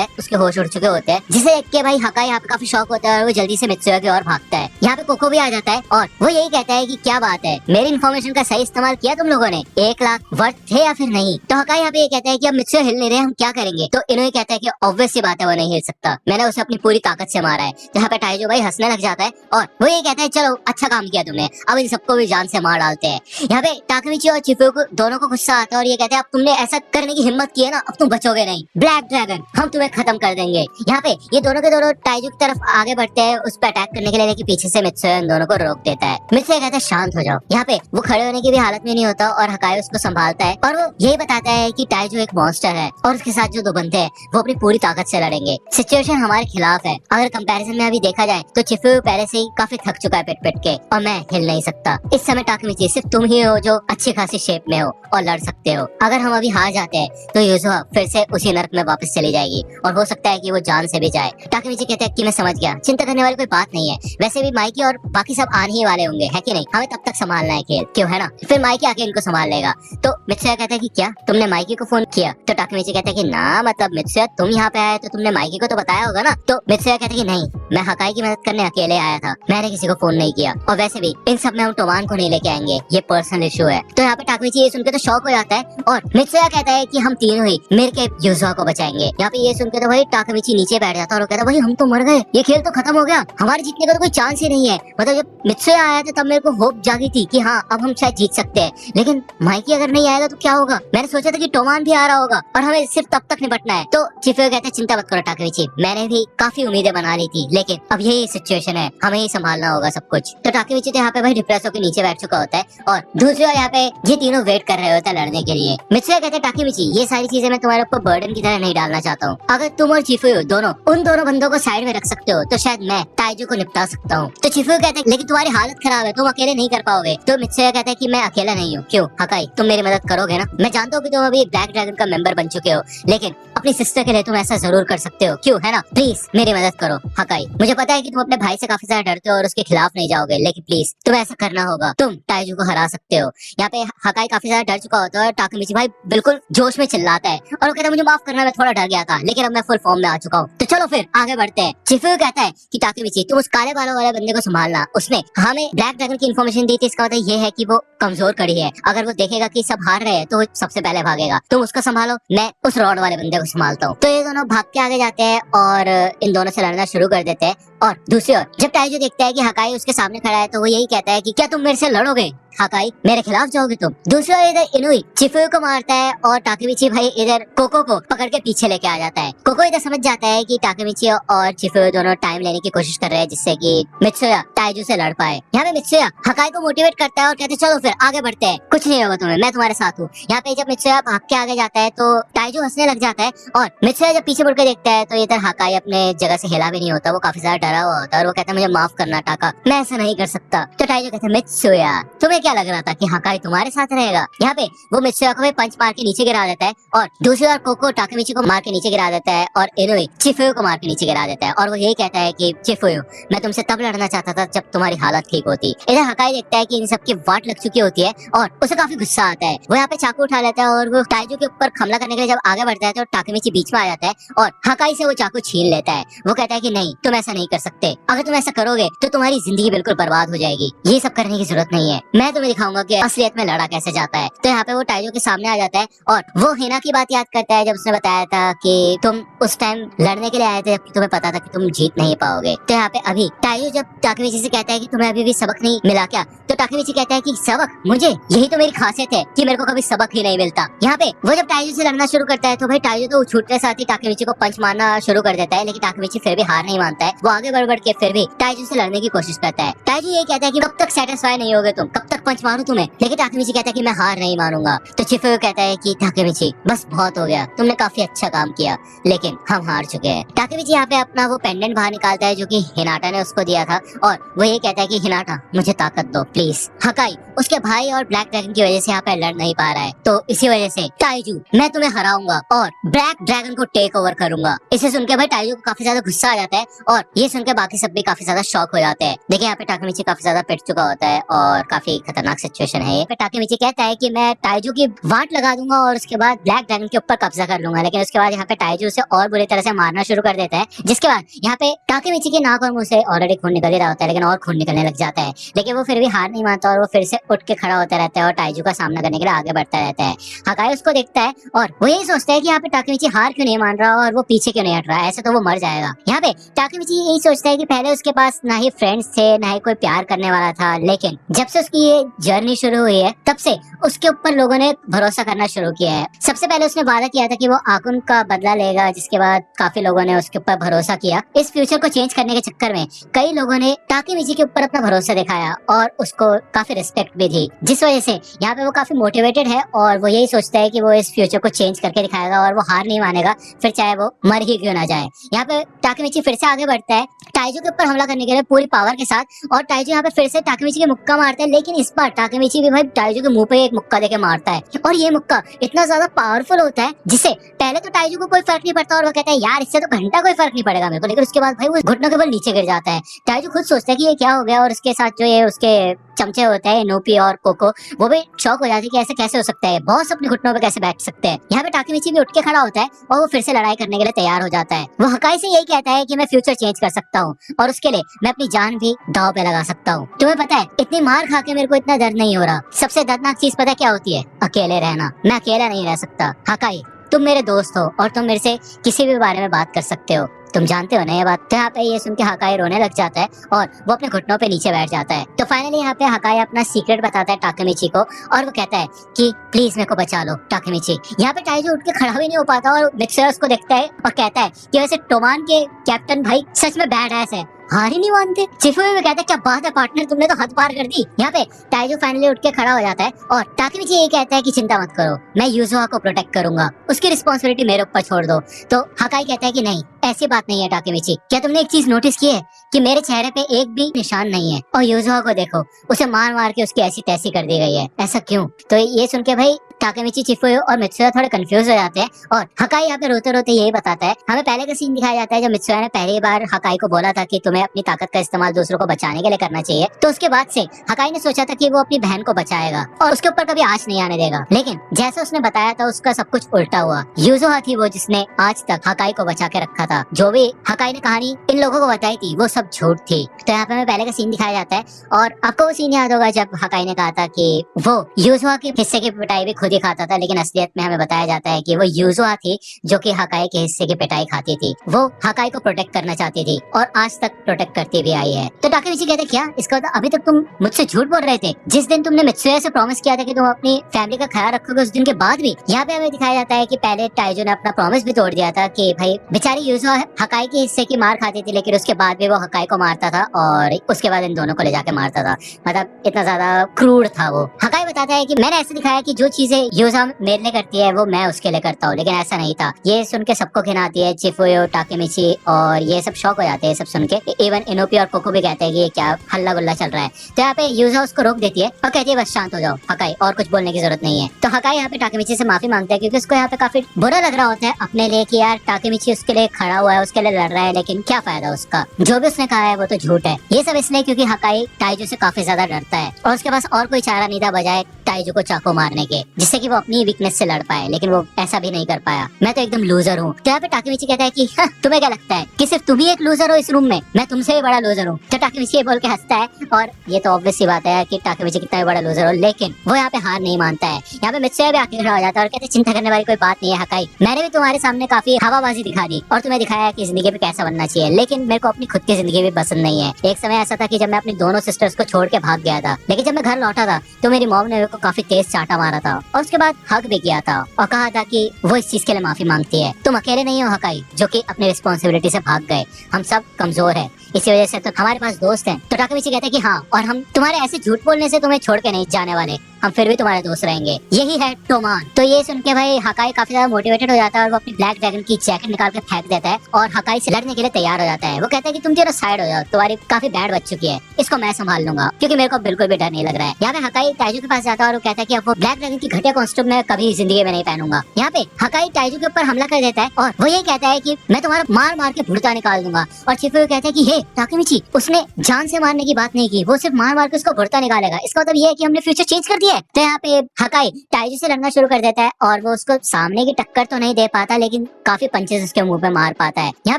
है, उसके होश उड़ चुके होते हैं। जिसे देख के भाई हकाई यहाँ पे काफी शॉक होता है और वो जल्दी से मित्सुया की ओर भागता है। यहाँ पे कोको भी आ जाता है और वो यही कहता है कि क्या बात है, मेरी इन्फॉर्मेशन का सही इस्तेमाल किया तुम लोगों ने, 1 लाख वर्थ थे या फिर नहीं। तो हकाई यहाँ पे ये कहता है कि अब मित्सुया हिल नहीं रहे, हम क्या करेंगे। तो इन्होंने कहता है कि ऑब्वियस सी बात है वो नहीं हिल सकता, मैंने उसे अपनी पूरी ताकत से मारा है। जहाँ पे टाइजो भाई हंसने लग जाता है और वो ये कहता है चलो अच्छा काम किया तुमने, अब इन सबको भी जान से मार डालते हैं। यहाँ पे ताकेमिची और चिफुयो को दोनों को गुस्सा आता है और ये कहते हैं अब तुमने ऐसा करने की हिम्मत की है ना, अब तुम बचोगे नहीं, ब्लैक ड्रैगन हम तुम्हें खत्म कर देंगे। यहाँ पे ये दोनों के दोनों टाइजू की तरफ आगे बढ़ते हैं उस पर अटैक करने के लिए, लेकिन पीछे से मित्सुया इन दोनों को रोक देता है। मित्सुया कहता है शांत हो जाओ। यहाँ पे वो खड़े होने की भी हालत में नहीं होता और हकाई उसको संभालता है और वो यही बताता है कि टाइजू एक मॉन्स्टर है और उसके साथ जो 2 बंदे हैं वो अपनी पूरी ताकत से लड़ेंगे। सिचुएशन हमारे खिलाफ है। अगर कंपैरिजन में अभी देखा जाए तो चिफुयो पहले से ही काफी थक चुका है पिट के और मैं हिल नहीं सकता। इस समय ताकेमिची सिर्फ तुम ही हो जो अच्छी खासी शेप में हो और लड़ सकते हो। अगर हम अभी हार जाते हैं तो युजुहा फिर से उसी नर्क में वापस चली जाएगी और हो सकता है कि वो जान से भी जाए। ताकेमिची कहते हैं कि मैं समझ गया, चिंता करने वाली कोई बात नहीं है, वैसे भी माइकी और बाकी सब आने ही वाले होंगे, है कि नहीं, हमें तब तक संभालना है खेल, क्यों है ना, फिर माइकी आके इनको संभाल लेगा। तो मित्सुया कहता है कि क्या तुमने माइकी को फोन किया। तो ताकेमिची कहता है कि ना, मतलब मित्सुया तुम यहाँ पे आए तो तुमने माइकी को तो बताया होगा ना। तो मित्सुया कहता है कि नहीं, मैं हकाई की मदद करने अकेले आया था, मैंने किसी को फोन नहीं किया और वैसे भी इन सब में हम टोमान को नहीं लेके आएंगे, ये पर्सनल इशू है। तो यहाँ पे ताकेमिची ये सुनकर तो शॉक हो जाता है और मित्सुया कहता है कि हम तीनों ही मिलके युजुहा को बचाएंगे। यहाँ पे ये सुनकर तो भाई ताकेमिची नीचे बैठ जाता है और कहता है भाई हम तो मर गए, ये खेल तो खत्म हो गया, हमारे जीतने का तो कोई चांस ही नहीं है। मतलब जब मित्सुया आया था तब मेरे को होप जागी थी कि हाँ अब हम शायद जीत सकते हैं, लेकिन माइकी अगर नहीं आएगा तो क्या होगा। मैंने सोचा था कि टोमान भी आ रहा होगा और हमें सिर्फ तब तक निपटना है। तो चिफुयो कहते हैं चिंता मत करो ताकेमिची, मैंने भी काफी उम्मीदें बना ली थी, लेकिन अब यही सिचुएशन है, हमें ही संभालना होगा सब कुछ। तो ताकेमिची तो यहाँ पे भाई डिप्रेस होकर नीचे बैठ चुका होता है और दूसरी ओर यहाँ पे ये तीनों वेट कर रहे होते हैं लड़ने के लिए। मित्सुया कहते हैं ताकेमिची ये सारी चीजें मैं तुम्हारे ऊपर बर्डन की तरह नहीं डालना चाहता हूँ, अगर तुम और चिफुयो दोनों उन दोनों बंदों को साइड में रख सकते हो तो शायद मैं टाइजू को निपटा सकता हूँ। तो चिफुयो कहते हैं लेकिन तुम्हारी हालत खराब है, तुम अकेले नहीं कर पाओगे। तो मित्सुया कहता है कि मैं अकेला नहीं हूँ, क्यों हकाई तुम मेरी मदद करोगे ना। मैं जानता हूँ कि तुम अभी ब्लैक ड्रैगन का मेंबर बन चुके हो, लेकिन अपनी सिस्टर के लिए तुम ऐसा जरूर कर सकते हो, क्यों है ना, प्लीज मेरी मदद करो हकाई। मुझे पता है कि तुम अपने भाई से काफी ज्यादा डरते हो और उसके खिलाफ नहीं जाओगे, लेकिन प्लीज तुम्हें ऐसा करना होगा, तुम टाइजू को हरा सकते हो। यहाँ पे हकाई काफी ज्यादा डर चुका होता है और ताकेमिची भाई बिल्कुल जोश में चिल्लाता है और वो कहता है मुझे माफ करना, मैं थोड़ा डर गया था लेकिन अब मैं फुल फॉर्म में आ चुका हूँ, तो चलो फिर आगे बढ़ते हैं। चिफुयो कहता है कि ताकेमिची तुम उस काले बालों वाले बंदे को संभालना, उसने हमें ब्लैक ड्रैगन की इन्फॉर्मेशन दी थी, इसका मतलब ये है कि वो कमजोर कड़ी है, अगर वो देखेगा कि सब हार रहे हैं तो वो सबसे पहले भागेगा। तुम उसको संभालो, मैं उस रॉड वाले बंदे को संभालता हूँ। तो ये दोनों भाग के आगे जाते हैं और इन दोनों से लड़ना शुरू कर देते हैं। और दूसरी ओर जब टाइजू देखता है कि हकाई उसके सामने खड़ा है तो वो यही कहता है कि क्या तुम मेरे से लड़ोगे हकाई, मेरे खिलाफ जाओगे तुम। दूसरी ओर इधर इनुई चिफुयो को मारता है और ताकेमिची भाई इधर कोको को पकड़ के पीछे लेके आ जाता है। कोको इधर समझ जाता है कि ताकेमिची और चिफुयो दोनों टाइम लेने की कोशिश कर रहे हैं जिससे कि मित्सुया टाइजू से लड़ पाए। यहाँ पे मित्सुया हकाई को मोटिवेट करता है और कहते चलो फिर आगे बढ़ते हैं, कुछ नहीं होगा तुम्हें, मैं तुम्हारे साथ हूँ। यहाँ पे जब मित्सुया भाग के आगे जाता है तो टाइजू हंसने लग जाता है और मित्सुया जब पीछे मुड़ के देखता है तो इधर हकाई अपने जगह से हिला भी नहीं होता, वो काफी ज्यादा डरा हुआ होता है और वो कहता है मुझे माफ करना टाका, मैं ऐसा नहीं कर सकता। तो टाइजू कहता है मित्सुया तुम्हें क्या लग रहा था कि हकाई तुम्हारे साथ रहेगा। यहाँ पे वो मित्सुया को भी पंच मार के नीचे गिरा देता है और दूसरी ओर कोको ताकेमिची को मार के नीचे गिरा देता है और इनुई चिफुयो को मार के नीचे गिरा देता है और वो यही कहता है कि चिफुयो मैं तुमसे तब लड़ना चाहता था जब तुम्हारी हालत ठीक होती। इधर हकाई देखता है कि इन सबकी वाट लग चुकी होती है और उसे काफी गुस्सा आता है। वो यहाँ पे चाकू उठा लेता है और वो टाइजू के ऊपर हमला करने के लिए जब आगे बढ़ता है तो ताकेमिची बीच में आ जाता है और हकाई से वो चाकू छीन लेता है। वो कहता है कि नहीं तुम ऐसा नहीं कर सकते, अगर तुम ऐसा करोगे तो तुम्हारी जिंदगी बिल्कुल बर्बाद हो जाएगी, ये सब करने की जरूरत नहीं है, मैं तुम्हें दिखाऊंगा कि असलियत में लड़ा कैसे जाता है। तो यहाँ पे वो टाइजो के सामने आ जाता है और वो हिना की बात याद करता है जब उसने बताया था कि तुम उस टाइम लड़ने के लिए आए थे जबकि तुम्हें पता था कि तुम जीत नहीं पाओगे। तो यहाँ पे अभी टाइजो जब टाकेमिची से कहता है कि तुम्हें अभी भी सबक नहीं मिला क्या, तो टाकेमिची कहता है कि सबक, मुझे यही तो मेरी खासियत है कि मेरे को कभी सबक ही नहीं मिलता। यहाँ पे वो जब टाइजो से लड़ना शुरू करता है तो भाई टाइजो तो छूटते साथ ही टाकेमिची को पंच मारना शुरू कर देता है, लेकिन टाकेमिची फिर भी हार नहीं मानता है। वो आगे बढ़ बढ़ के फिर भी टाइजो से लड़ने की कोशिश करता है। टाइजो ये कहता है कि कब तक सेटिस्फाई नहीं होगे तुम, कब तक पंच मारूं तुम्हें, लेकिन टाकेमिची कहता है कि मैं हार नहीं मानूंगा। तो चिफुयो कहता है कि टाकेमिची बस बहुत हो गया, तुमने काफी अच्छा काम किया लेकिन हम हार चुके हैं। टाकेमिची यहाँ पे अपना वो पेंडेंट बाहर निकालता है जो कि हिनाटा ने उसको दिया था और वो ये कहता है कि हिनाटा मुझे ताकत दो प्लीज। हकाई उसके भाई और ब्लैक ड्रैगन की वजह से यहाँ पे लड़ नहीं पा रहा है, तो इसी वजह से टाइजू मैं तुम्हें हराऊंगा और ब्लैक ड्रैगन को टेक ओवर करूंगा। इसे सुनकर भाई टाइजू को काफी ज्यादा गुस्सा आ जाता है और ये सुनकर बाकी सब भी काफी ज्यादा शॉक हो जाते हैं। देखिए यहाँ पे टाकेमिची काफी ज्यादा पिट चुका होता है और काफी खतरनाक सिचुएशन है। ये पे टाकेमिची कहता है कि मैं टाइजू की वाट लगा दूंगा और उसके बाद ब्लैक ड्रैगन के ऊपर कब्जा कर लूंगा, लेकिन उसके बाद यहाँ पे टाइजू उसे और बुरी तरह से मारना शुरू कर देता है, जिसके बाद यहाँ पे टाकेमिची के नाक और मुंह से ऑलरेडी खून निकल ही रहा होता है, लेकिन और खून निकलने लग जाता है। लेकिन वो फिर भी हार नहीं मानता और वो फिर से उठ के खड़ा होता रहता है और टाइजू का सामना करने के लिए आगे बढ़ता रहता है। हकाई उसको देखता है और वो यही सोचता है कि यहाँ पे टाकेमिची हार क्यों नहीं मान रहा और वो पीछे क्यों नहीं हट रहा, ऐसे तो वो मर जाएगा। यहाँ पे टाकेमिची यही सोचता है कि पहले उसके पास ना ही फ्रेंड्स थे ना ही कोई प्यार करने वाला था, लेकिन जब से उसकी ये जर्नी शुरू हुई है तब से उसके ऊपर लोगों ने भरोसा करना शुरू किया है। सबसे पहले उसने वादा किया था कि वो आकुन का बदला लेगा, जिसके बाद काफी लोगों ने उसके ऊपर भरोसा किया। इस फ्यूचर को चेंज करने के चक्कर में कई लोगों ने टाकेमिची के ऊपर अपना भरोसा दिखाया और उसको काफी रिस्पेक्ट भी दी, जिस वजह से यहाँ पे वो काफी मोटिवेटेड है और वो यही सोचता है कि वो इस फ्यूचर को चेंज करके दिखाएगा और वो हार नहीं मानेगा, फिर चाहे वो मर ही क्यों ना जाए। यहाँ पे टाकेमिची फिर से आगे बढ़ता है टाइजू के ऊपर हमला करने के लिए पूरी पावर के साथ, और टाइजू यहाँ पे फिर से टाकेमिची के मुक्का मारता है, लेकिन इस बार टाकेमिची भी भाई टाइजू के मुंह पे एक मुक्का देके मारता है और ये मुक्का इतना ज्यादा पावरफुल होता है जिससे पहले तो टाइजू को कोई फर्क नहीं पड़ता और वो कहता है यार इससे तो घंटा कोई फर्क नहीं पड़ेगा मेरे को, लेकिन उसके बाद भाई वो घुटनों के बल नीचे गिर जाता है। टाइजू खुद सोचता है कि ये क्या हो गया और उसके साथ जो ये उसके चमचे होते हैं नोपी और कोको, वो भी शौक हो जाती है कि ऐसे कैसे हो सकता है, बॉस अपने घुटनों पे कैसे बैठ सकते हैं। यहाँ पे टाकेमिची भी उठ के खड़ा होता है और वो फिर से लड़ाई करने के लिए तैयार हो जाता है। वो हकाई से यही कहता है कि मैं फ्यूचर चेंज कर सकता हूँ और उसके लिए मैं अपनी जान भी दांव पे लगा सकता हूँ। तुम्हें पता है इतनी मार खा के मेरे को इतना दर्द नहीं हो रहा, सबसे दर्दनाक चीज पता क्या होती है, अकेले रहना। मैं अकेला नहीं रह सकता। हकाई तुम मेरे दोस्त हो और तुम मेरे से किसी भी बारे में बात कर सकते हो, तुम जानते हो ना ये बात। तो यहाँ पे ये सुन के हकाई रोने लग जाता है और वो अपने घुटनों पे नीचे बैठ जाता है। तो फाइनली यहाँ पे हकाई अपना सीक्रेट बताता है टाकेमिची को और वो कहता है कि प्लीज मेरे को बचा लो टाकेमिची। यहाँ पे टाइजू उठ के खड़ा भी नहीं हो पाता और मिक्सर उसको देखता है और कहता है कि वैसे टोमान के कैप्टन भाई सच में बैड एस है, हार ही नहीं मानते। चिफुयो भी कहता है क्या बात है पार्टनर, तुमने तो हद पार कर दी। यहाँ पे टाइजू फाइनली उठ के खड़ा हो जाता है और टाकेमिची ये कहता है कि चिंता मत करो, मैं यूजुहा को प्रोटेक्ट करूंगा, उसकी रिस्पॉन्सिबिलिटी मेरे ऊपर छोड़ दो। तो हकाई कहता है कि नहीं ऐसी बात नहीं है टाकेमिची, क्या तुमने एक चीज नोटिस की है कि मेरे चेहरे पे एक भी निशान नहीं है और यूजुहा को देखो उसे मार मार के उसकी ऐसी तैसी कर दी गई है, ऐसा क्यों। तो ये सुन के भाई टाकेमिची, चिफुयो और मित्सुया थोड़े कंफ्यूज हो जाते हैं और हकाई यहाँ पे रोते रोते यही बताता है। हमें पहले का सीन दिखाया जाता है जब मित्सुया ने पहली बार हकाई को बोला था कि तुम्हें अपनी ताकत का इस्तेमाल दूसरों को बचाने के लिए करना चाहिए, तो उसके बाद से हकाई ने सोचा था कि वो अपनी बहन को बचाएगा और उसके ऊपर कभी आँच नहीं आने देगा, लेकिन जैसे उसने बताया था उसका सब कुछ उल्टा हुआ। यूजुहा थी वो जिसने आज तक हकाई को बचा के रखा था, जो भी हकाई ने कहानी इन लोगों को बताई थी वो सब झूठ थी। तो यहाँ पे हमें पहले का सीन दिखाया जाता है और आपको वो सीन याद होगा जब हकाई ने कहा था कि वो यूजुहा के हिस्से की पिटाई भी खुद ही खाता था, लेकिन असलियत में हमें बताया जाता है कि वो यूजुहा थी जो कि हकाई के हिस्से की पिटाई खाती थी। वो हकाई को प्रोटेक्ट करना चाहती थी और आज तक प्रोटेक्ट करती भी आई है। तो टाकेमिची कहते क्या इसका मतलब अभी तक तुम मुझसे झूठ बोल रहे थे, जिस दिन तुमने मित्सुया से प्रॉमिस किया था कि तुम अपनी फैमिली का ख्याल रखोगे उस दिन के बाद भी। यहाँ पे हमें दिखाया जाता है कि पहले टाइजू ने अपना प्रॉमिस भी तोड़ दिया था कि भाई बेचारी यूजुहा हकाई के हिस्से की मार खाती थी, लेकिन उसके बाद भी वो हकाई को मारता था और उसके बाद इन दोनों को ले जाके मारता था। मतलब इतना ज्यादा क्रूर था वो। हकाई बताता है कि मैंने ऐसे दिखाया कि जो चीजें यूजुहा मेरे लिए करती है वो मैं उसके लिए करता हूँ, लेकिन ऐसा नहीं था। ये सुन के सबको घिनाती है, चिफुयो, टाकेमिची और ये सब शौक हो जाते हैं सब सुन के। इवन इनोपी और कोको भी कहते हैं कि ये क्या हल्ला गुल्ला चल रहा है। तो यहाँ पे यूजुहा उसको रोक देती है और कहती है बस शांत हो जाओ हकाई, और कुछ बोलने की जरूरत नहीं है। तो हकाई यहाँ पे टाकेमिची से माफी मांगता है क्योंकि उसको यहाँ पे काफी बुरा लग रहा होता है अपने लिए कि यार टाकेमिची उसके लिए खड़ा हुआ है, उसके लिए लड़ रहा है, लेकिन क्या फायदा उसका, जो भी उसने कहा है वो तो झूठ है। ये सब इसलिए क्योंकि हकाई टाइजू से काफी ज्यादा डरता है और उसके पास और कोई चारा नहीं था बजाय टाइजू को चाकू मारने के, जिससे जिससे कि वो अपनी वीकनेस से लड़ पाए, लेकिन वो ऐसा भी नहीं कर पाया। मैं तो एकदम लूजर हूँ। तो यहाँ पे टाकेमिची कहता है कि हाँ, तुम्हें क्या लगता है कि सिर्फ तुम ही एक लूजर हो इस रूम में? मैं तुमसे भी बड़ा लूजर हूँ। तो टाकेमिची ये बोल के हंसता है, और ये तो ऑब्वियस सी बात है कि टाकेमिची कितना भी बड़ा लूजर हो, लेकिन वो यहाँ पे हार नहीं मानता है। यहाँ पे मित्सुया भी आके खड़ा हो जाता है और कहते चिंता करने वाली कोई बात नहीं है हकाई, मैंने भी तुम्हारे सामने काफी हवाबाजी दिखा दी और तुम्हें दिखाया कि जिंदगी में कैसा बनना चाहिए, लेकिन मेरे को अपनी खुद की जिंदगी भी पसंद नहीं है। एक समय ऐसा था कि जब मैं अपनी दोनों सिस्टर्स को छोड़ के भाग गया था, लेकिन जब मैं घर लौटा था तो मेरी मॉम ने मेरे को काफी तेज चाटा मारा था और उसके बाद हक भी किया था और कहा था कि वो इस चीज के लिए माफी मांगती है। तुम अकेले नहीं हो हकाई जो कि अपनी रिस्पॉन्सिबिलिटी से भाग गए, हम सब कमजोर है, इसी वजह से तो हमारे पास दोस्त हैं। तो टाकेमिची कहते हैं कि हाँ, और हम तुम्हारे ऐसे झूठ बोलने से तुम्हें छोड़ के नहीं जाने वाले, हम फिर भी तुम्हारे दोस्त रहेंगे, यही है टोमान। तो ये सुन के भाई हकाई काफी ज्यादा मोटिवेटेड हो जाता है और वो अपनी ब्लैक ड्रैगन की जैकेट निकाल के फेंक देता है और हकाई से लड़ने के लिए तैयार हो जाता है। वो कहता है कि तुम तीनों साइड हो जाओ, तुम्हारी काफी बैड बच चुकी है, इसको मैं संभाल लूंगा, क्योंकि मेरे को बिल्कुल भी डर नहीं लग रहा है। यहाँ पे हकाई टाइजू के पास जाता है और वो कहता है कि अब वो ब्लैक ड्रैगन की घटिया कॉस्ट्यूम मैं कभी जिंदगी में नहीं पहनूंगा। यहाँ पे हकाई टाइजू के ऊपर हमला कर देता है और वो ये कहता है कि मैं तुम्हारा मार मार के भुड़ता निकाल दूंगा। और चिफुयो कहता है कि हे टाकेमिची, उसने जान से मारने की बात नहीं की, वो सिर्फ मार मार के उसको भुड़ता निकालेगा, इसका मतलब ये है कि हमने फ्यूचर चेंज कर दिया है। तो यहाँ पे हकाई टाइजू से लड़ना शुरू कर देता है और वो उसको सामने की टक्कर तो नहीं दे पाता, लेकिन काफी पंचेस उसके मुंह पे मार पाता है। यहाँ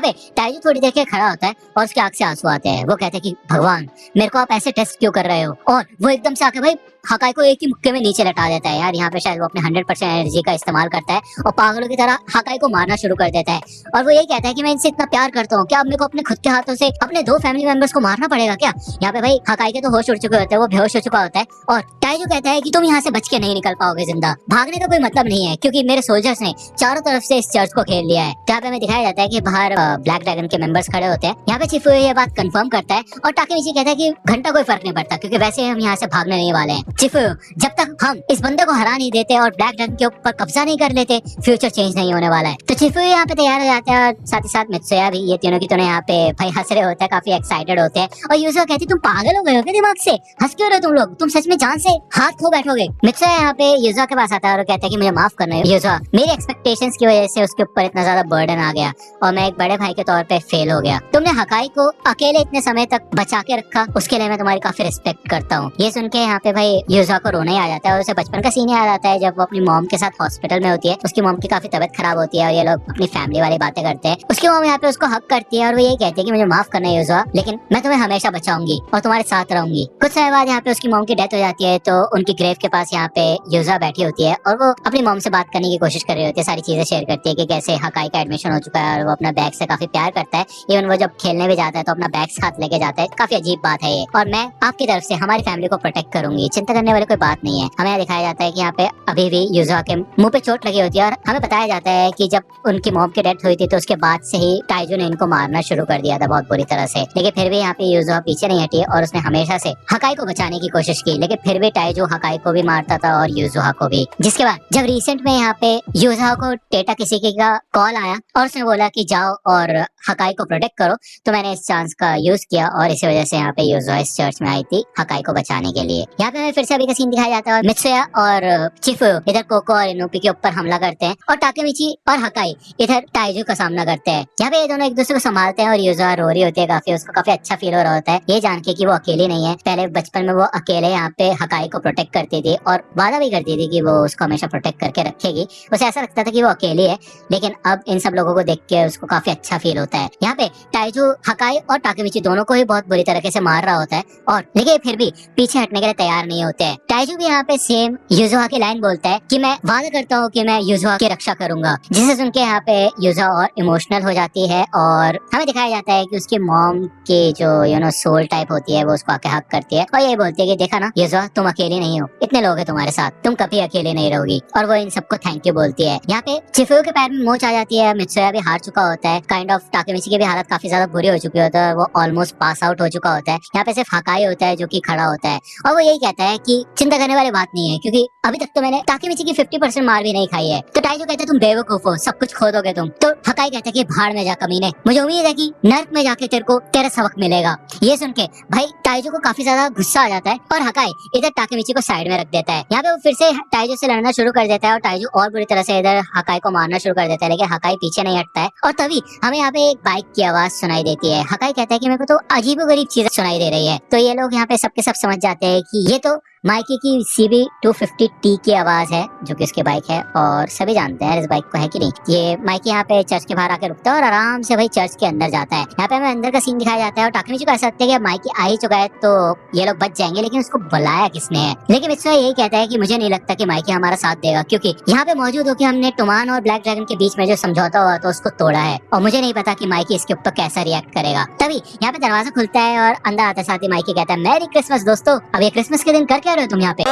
पे टाइजू थोड़ी देर के खड़ा होता है और उसके आंख से आंसू आते हैं। वो कहता है कि भगवान, मेरे को आप ऐसे टेस्ट क्यों कर रहे हो? और वो एकदम से आके भाई हकाई को एक ही मुक्के में नीचे लटा देता है। यार यहाँ पे शायद वो अपने 100% एनर्जी का इस्तेमाल करता है और पागलों की तरह हकाई को मारना शुरू कर देता है। और वो यही कहता है कि मैं इनसे इतना प्यार करता हूँ, क्या अब मेरे को अपने खुद के हाथों से अपने 2 फैमिली मेंबर्स को मारना पड़ेगा क्या? यहाँ पे भाई हकाई के तो होश उड़ चुके होते हैं, वो बेहोश हो चुका होता है और टाइजू कहता है कि तुम यहाँ से बच के नहीं निकल पाओगे जिंदा, भागने का कोई मतलब नहीं है, क्योंकि मेरे सोल्जर्स ने चारों तरफ से इस चर्च को घेर लिया है। यहाँ पे हमें दिखाया जाता है कि बाहर ब्लैक ड्रैगन के मेंबर्स खड़े होते हैं। यहाँ पे चिफुयो ये बात कंफर्म करता है और टाकेमिची कहता है कि घंटा कोई फर्क नहीं पड़ता, क्योंकि वैसे हम यहाँ से भागने नहीं वाले हैं। चिफुयो, जब तक हम इस बंदे को हरा नहीं देते और ब्लैक ड्रैगन के ऊपर कब्जा नहीं कर लेते, फ्यूचर चेंज नहीं होने वाला है। तो चिफुयो यहाँ पे तैयार हो जाते हैं और साथ ही साथ मित्सुया भी। ये तीनों की तीनों यहाँ पे भाई हंस रहे होते हैं, काफी एक्साइटेड होते हैं। और यूजुआ कहती है तुम पागल हो गए हो क्या दिमाग से, हंस क्यों रहे हो तुम लोग, तुम सच में जान से हाथ खो बैठोगे। मित्सुया यहाँ पे यूजुआ के पास आता है और कहता है कि मुझे माफ करना यूजुआ, मेरी एक्सपेक्टेशंस की वजह से उसके ऊपर इतना ज्यादा बर्डन आ गया और मैं एक बड़े भाई के तौर पे फेल हो गया। तुमने हकाई को अकेले इतने समय तक बचा के रखा, उसके लिए मैं तुम्हारी काफी रिस्पेक्ट करता हूँ। ये सुन के यहाँ पे भाई यूजुआ को रोना ही आ जाता है और उसे बचपन का सीन याद आता है जब वो अपनी मॉम के साथ हॉस्पिटल में होती है। उसकी मॉम की काफी तबीयत खराब होती है और ये लोग अपनी फैमिली वाली बातें करते हैं। उसकी मॉम यहाँ पे उसको हक करती है और वो यही कहती है कि मुझे माफ करना है यूजुआ, लेकिन मैं तुम्हें हमेशा बचाऊंगी और तुम्हारे साथ रहूंगी। कुछ समय बाद यहाँ पे उसकी मॉम की डेथ हो जाती है, तो उनकी ग्रेव के पास यहाँ पे यूजुआ बैठी होती है और वो अपनी मॉम से बात करने की कोशिश कर रही होती है, सारी चीजें शेयर करती है कि कैसे हकाई का एडमिशन हो चुका है और वो अपना बैग से काफी प्यार करता है। इवन वो जब खेलने भी जाता है तो अपना बैग साथ लेके जाता है। काफी अजीब बात है ये, और मैं आपकी तरफ से हमारी फैमिली को प्रोटेक्ट करूंगी, चिंता करने वाली कोई बात नहीं है। हमें यहाँ दिखाया जाता है कि यहाँ पे अभी भी यूजुआ के मुंह पे चोट लगी होती है और हमें बताया जाता है कि जब उनकी मॉम की डेथ हुई थी तो उसके बाद से ही टाइजू ने इनको मारना शुरू कर दिया था बहुत बुरी तरह से। लेकिन फिर भी यहाँ पे यूजुआ पीछे नहीं हटी और उसने हमेशा से हकाई को बचाने की कोशिश की, लेकिन फिर भी टाइजू हकाई को भी मारता था और यूजुआ को भी। जिसके बाद जब रिसेंट में यहाँ पे यूजुआ को टेटा किसी का कॉल आया और उसने बोला कि जाओ और हकाई को प्रोटेक्ट करो, तो मैंने इस चांस का यूज किया और इसी वजह से यहाँ पे यूजुआ इस चर्च में आई थी हकाई को बचाने के लिए। यहाँ पे हमें फिर से अभी का सीन दिखाया जाता है और मित्सुया और चिफुयो इधर कोको और इनुपी के ऊपर हमला करते हैं और टाकेमिची और हकाई इधर टाइजू का सामना करते हैं। यहाँ पे ये दोनों एक दूसरे को संभालते हैं और यूजुआ रो रही होती है काफी, उसको काफी अच्छा फील हो रहा होता है ये जान के कि वो अकेली नहीं है। पहले बचपन में वो अकेले यहाँ पे हकाई को प्रोटेक्ट करती थी और वादा भी करती थी कि वो उसको हमेशा प्रोटेक्ट करके रखेगी। उसे ऐसा लगता था कि वो अकेली है, लेकिन अब इन सब लोगों को देख के उसको काफी अच्छा फील होता है। यहाँ पे टाइजू हकाई और टाकेमिची दोनों को ही बहुत बुरी तरीके से मार रहा होता है और लेकिन फिर भी पीछे हटने के लिए तैयार नहीं होते हैं। टाइजू भी यहाँ पे सेम यूजुआ की लाइन बोलता है कि मैं वादा करता हूँ कि मैं यूजुआ की रक्षा करूंगा, जिसे सुन के यहाँ पे यूजुआ और इमोशनल हो जाती है और हमें दिखाया जाता है कि उसकी मॉम की जो सोल टाइप होती है वो उसको आके हक करती है और ये बोलती है कि देखा ना यूजुआ, तुम अकेली नहीं हो, इतने लोग हैं तुम्हारे साथ, तुम कभी अकेले नहीं रहोगी। और वो इन सबको थैंक यू बोलती है। यहाँ पे चिफुयो के पैर में मोच आ जाती है, मित्सुया भी हार चुका होता है, काइंड ऑफ टाकेमिची की भी हालत काफी ज्यादा बुरी हो चुकी होती है, वो ऑलमोस्ट पास आउट हो चुका होता है। यहाँ पे सिर्फ हकाई होता है जो कि खड़ा होता है और वो यही कहता है कि चिंता करने वाली बात नहीं है, क्योंकि अभी तक तो मैंने टाकेमिची की 50% मार भी नहीं खाई है। तो टाइजू कहता है तुम बेवकूफ हो, सब कुछ खो दोगे तुम। तो हकाई कहता है कि भाड़ में जा कमीने, मुझे उम्मीद है कि नर्क में जाके तेरे को तेरा सबक मिलेगा। ये सुन के भाई टाइजू को काफी ज्यादा गुस्सा आ जाता है और हकाई इधर टाकेमिची को साइड में रख देता है। यहाँ पे वो फिर से टाइजू से लड़ना शुरू कर देता है और टाइजू और बुरी तरह से इधर हकाई को मारना शुरू कर देता है, लेकिन हकाई पीछे नहीं हटता है। और तभी हमें यहाँ पे एक बाइक की आवाज सुनाई देती है। हकाई कहता है कि मेरे को तो अजीबोगरीब चीजें सुनाई दे रही है। तो ये लोग यहाँ पे सबके सब समझ जाते हैं कि ये तो माइकी की CB250T की आवाज है जो कि उसकी बाइक है और सभी जानते हैं इस बाइक को, है कि नहीं। ये माइकी यहाँ पे चर्च के बाहर आके रुकता है और आराम से भाई चर्च के अंदर जाता है। यहाँ पे हमें अंदर का सीन दिखाया जाता है और टाकमी को ऐसा लगता है कि माइकी आ ही चुका है तो ये लोग बच जाएंगे, लेकिन उसको बुलाया किसने है। लेकिन मित्सुआ यही कहता है कि मुझे नहीं लगता कि माइकी हमारा साथ देगा, क्योंकि यहाँ पे मौजूद होकर हमने टुमान और ब्लैक ड्रैगन के बीच में जो समझौता हुआ तो उसको तोड़ा है और मुझे नहीं पता कि माइकी इसके ऊपर कैसा रिएक्ट करेगा। तभी यहाँ पे दरवाजा खुलता है और अंदर आते साथ ही माइकी कहता है मैरी क्रिसमस दोस्तों। अब ये क्रिसमस के दिन कर क्या रहे हो तुम यहाँ पे?